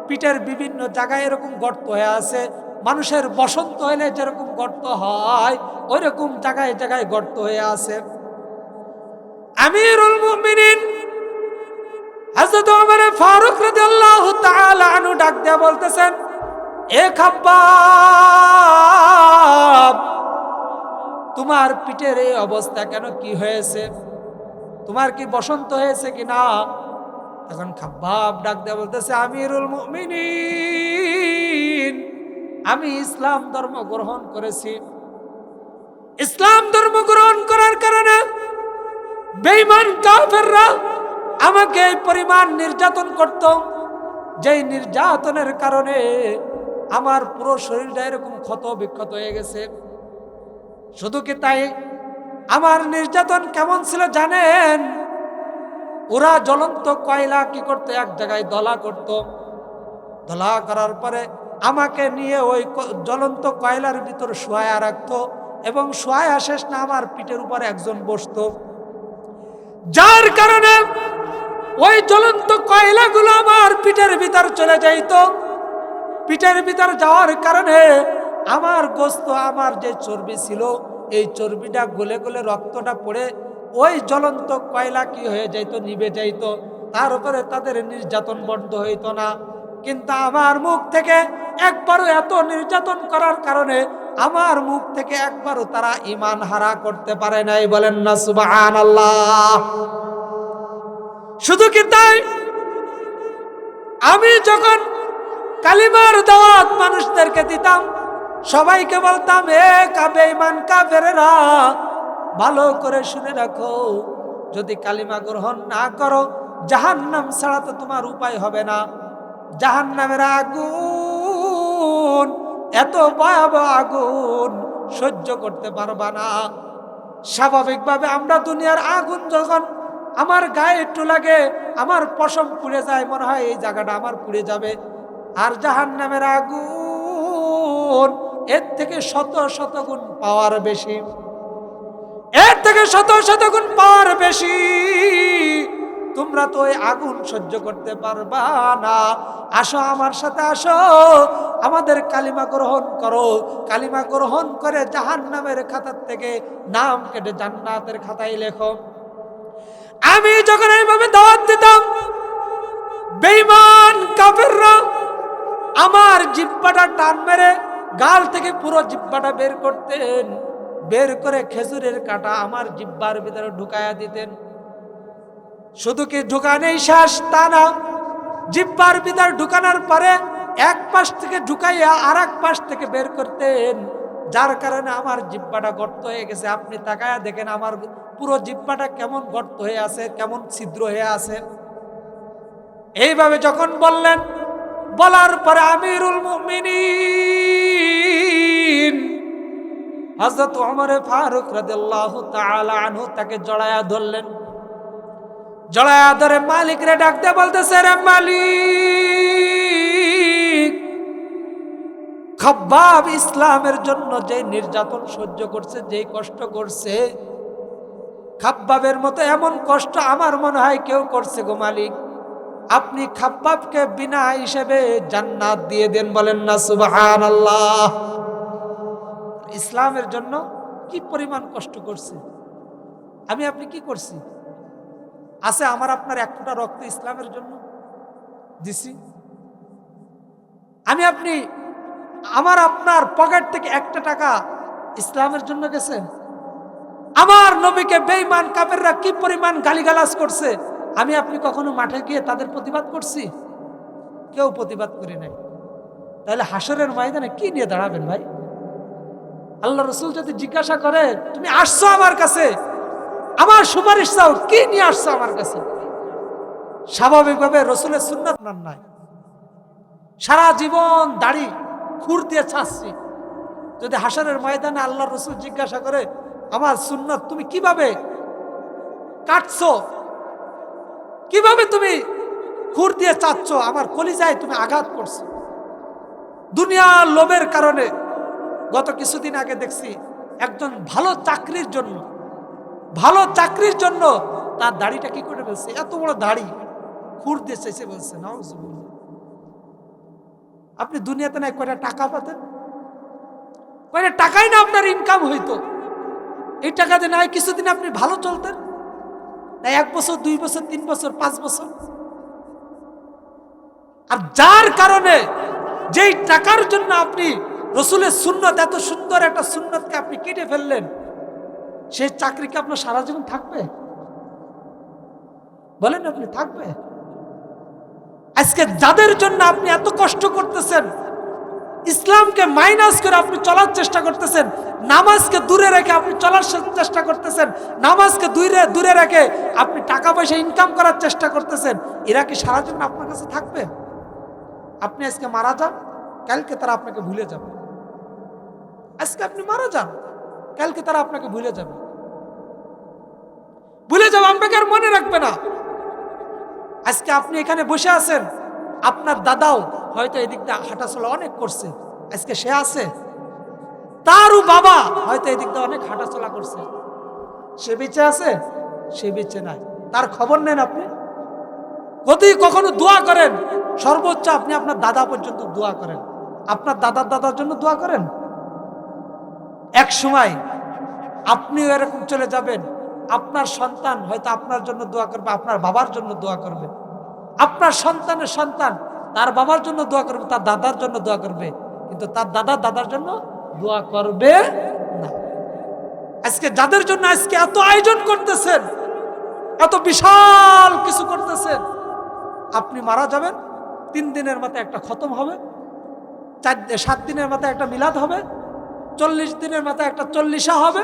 পিঠের বিভিন্ন জায়গায় এরকম গর্ত হয়ে আছে। মানুষের বসন্ত হইলে যেরকম গর্ত হয় ওই রকম জায়গায় জায়গায় গর্ত হয়ে আছে। আমিরুল মুমিনিন হযরত ওমর ফারুক রাদিয়াল্লাহু তাআলা আনহু ডাক দিয়ে বলতেছেন, এ খাব্বাব, তোমার পিঠের এই অবস্থা কেন? কি হয়েছে? তোমার কি বসন্ত হয়েছে কিনা? তখন খাব্বাব ডাক দিয়ে বলতেছে, আমিরুল মুমিনিন, আমি ইসলাম ধর্ম গ্রহণ করেছি। ইসলাম ধর্ম গ্রহণ করার কারণে বেঈমান কাফেররা আমাকে এই পরিমাণ নির্যাতন করত, যেই নির্যাতনের কারণে আমার পুরো শরীরটা এরকম ক্ষত বিক্ষত হয়ে গেছে। শুধু কি তাই, আমার নির্যাতন কেমন ছিল জানেন? ওরা জ্বলন্ত কয়লা কি করতো, এক জায়গায় দলা করত, দলা করার পরে আমাকে নিয়ে ওই জ্বলন্ত কয়লার ভিতর শোয়া রাখতো এবং শোয়া শেষ না আমার পিঠের উপর একজন বসতো, যার কারণে ওই জ্বলন্ত কয়লাগুলো আমার পিঠের ভিতর চলে যাইত। পিঠের ভিতর যাওয়ার কারণে আমার গোস্ত, আমার যে চর্বি ছিল, এই চর্বিটা গলে গলে রক্তটা পড়ে ওই জ্বলন্ত কয়লা কি হয়ে যাইতো, নিভে যাইতো। তার উপরে তাদের নির্যাতন বন্ধ হইতো না। কিন্তু আমার মুখ থেকে একবারও, এত নির্যাতন করার কারণে আমার মুখ থেকে একবারও তারা ঈমান হারা করতে পারে নাই। বলেন না সুবহানাল্লাহ। শুধু কি তাই, আমি যখন কালিমার দাওয়াত মানুষদেরকে দিতাম, সবাইকে বলতাম, এ বেঈমান কাফেরেরা, ভালো করে শুনে রাখো, যদি কালিমা গ্রহণ না করো, জাহান্নাম ছাড়া তো তোমার উপায় হবে না। জাহান্নামের আগুন এত ভয়াবহ আগুন, সহ্য করতে পারবা না। স্বাভাবিকভাবে আমরা দুনিয়ার আগুন যখন আমার গায়ে একটু লাগে, আমার পশম পুড়ে যায়, মনে হয় এই জায়গাটা আমার পুড়ে যাবে। আর জাহান্নামের আগুন এর থেকে শত শত গুণ পাওয়ার বেশি, এর থেকে শত শত গুণ পাওয়ার বেশি। তোমরা তো ওই আগুন সহ্য করতে পারবা না। আসো আমার সাথে, আসো, আমাদের কালিমা গ্রহণ করো। কালিমা গ্রহণ করে জাহান্নামের খাতার থেকে নাম কেটে জান্নাতের খাতায় লেখো। আমি যখন এইভাবে দাওয়াত দিতাম, বেঈমান কাফেররা আমার জিহ্বাটা টান মেরে গাল থেকে পুরো জিহ্বাটা বের করতেন, বের করে খেজুরের কাঁটা আমার জিহ্বার ভিতরে ঢুকায়া দিতেন। শুধু কি ঢুকানেই শেষ তা না, জিহ্বার ভিতরে ঢুকানোর পরে এক পাশ থেকে ঢুকাইয়া আর এক পাশ থেকে বের করতেন, যার কারণে আমার জিহ্বাটা গর্ত হয়ে গেছে। আপনি তাকায়া দেখেন আমার পুরো জিহ্বাটা কেমন গর্ত হয়ে আছে, কেমন ছিদ্র হয়ে আছে। এইভাবে যখন বললেন, বলার পরে আমিরুল মুমিনিন হযরত ওমর ফারুক রাদিয়াল্লাহু তাআলা আনহু তাকে জড়ায়া ধরলেন। জড়ায়া ধরে মালিক রে ডাক দিয়ে বলতেছে, রে মালিক, খাব্বাব ইসলামের জন্য যে নির্যাতন সহ্য করছে, যে কষ্ট করছে, খাব্বাবের মতো এমন কষ্ট আমার মনে হয় কেউ করছে গো মালিক। আপনি খাব্বাবকে বিনা হিসেবে জান্নাত দিয়ে দেন। বলেন না সুবহানাল্লাহ। ইসলামের জন্য কি পরিমাণ কষ্ট করছে, আমি আপনি কি করছি? আছে আমার আপনার এক ফোঁটা রক্ত ইসলামের জন্য দিছি? আমি আপনি, আমার আপনার পকেট থেকে একটা টাকা ইসলামের জন্য গেছে? আমার নবীকে বেঈমান কাফেররা কি পরিমাণ গালিগালাজ করছে, আমি আপনি কখনো মাঠে গিয়ে তাদের প্রতিবাদ করছি? কেউ প্রতিবাদ করি নাই। তাহলে হাসরের ময়দানে কি নিয়ে দাঁড়াবেন ভাই? আল্লাহ রাসূল যদি জিজ্ঞাসা করে, তুমি আসছো আমার কাছে, আমার সুপারিশ চাও, কি নিয়ে আসছো আমার কাছে? স্বাভাবিকভাবে রাসূলের সুন্নাত নাম নাই, সারা জীবন দাড়ি খুর দিয়ে ছাড়ছি। যদি হাসরের ময়দানে আল্লাহ রাসূল জিজ্ঞাসা করে, আমার সুন্নাত তুমি কিভাবে কাটছো, কিভাবে তুমি খুর দিয়ে চাচ্ছ, আমার কলিজায় তুমি আঘাত করছো। দুনিয়ার লোভের কারণে গত কিছুদিন আগে দেখছি একজন ভালো চাকরির জন্য তার দাড়িটা কি করে ফেলছে, এত বড় দাড়ি খুর দিয়ে চেয়েছে বলছে। নাউজুবিল্লাহ। আপনি দুনিয়াতে না কয়টা টাকা পাতেন, কয় টাকাই না আপনার ইনকাম হইতো, এই টাকা দিয়ে না হয় কিছুদিন আপনি ভালো চলতেন, না 1 বছর 2 বছর 3 বছর 5 বছর। আর যার কারণে যেই টাকার জন্য আপনি রসুলের সুন্নত, এত সুন্দর একটা সুন্নতকে আপনি কেটে ফেললেন, সেই চাকরি কি আপনার সারা জীবন থাকবে? বলেন, আপনি থাকবে? আজকে যাদের জন্য আপনি এত কষ্ট করতেছেন, ইসলামকে মাইনাস করে আপনি চলার চেষ্টা করতেছেন, নামাজকে দূরে রেখে আপনি চলার চেষ্টা করতেছেন, নামাজকে দূরে রেখে আপনি টাকা পয়সা ইনকাম করার চেষ্টা করতেছেন, এরা কি সারা জীবন আপনার কাছে থাকবে? আপনি আজকে মারা যান, কালকে তারা আপনাকে ভুলে যাবে। আজকে আপনি মারা যান, কালকে তারা আপনাকে ভুলে যাবে, আপনাকে আর মনে রাখবে না। আজকে আপনি এখানে বসে আছেন, আপনার দাদাও হয়তো এদিকটা হাঁটাচলা অনেক করছে, আজকে সে আছে। তারও বাবা হয়তো এদিকটা অনেক হাঁটাচলা করছে, সে বেঁচে আছে, সে বেঁচে নাই, তার খবর নেন আপনি। যদি কখনো দোয়া করেন, সর্বোচ্চ আপনি আপনার দাদা পর্যন্ত দোয়া করেন, আপনার দাদার জন্য দোয়া করেন। এক সময় আপনিও এরকম চলে যাবেন, আপনার সন্তান হয়তো আপনার জন্য দোয়া করবে, আপনার বাবার জন্য দোয়া করবে, আপনার সন্তানের সন্তান তার বাবার জন্য দোয়া করবে, তার দাদার জন্য দোয়া করবে, কিন্তু তার দাদার জন্য দোয়া করবে না। আজকে যাদের জন্য আজকে এত আয়োজন করতেছেন, এত বিশাল কিছু করতেছেন, আপনি মারা যাবেন, 3 দিনের মাথায় একটা খতম হবে, 7 দিনের মাথায় একটা মিলাদ হবে, 40 দিনের মাথায় একটা চল্লিশা হবে,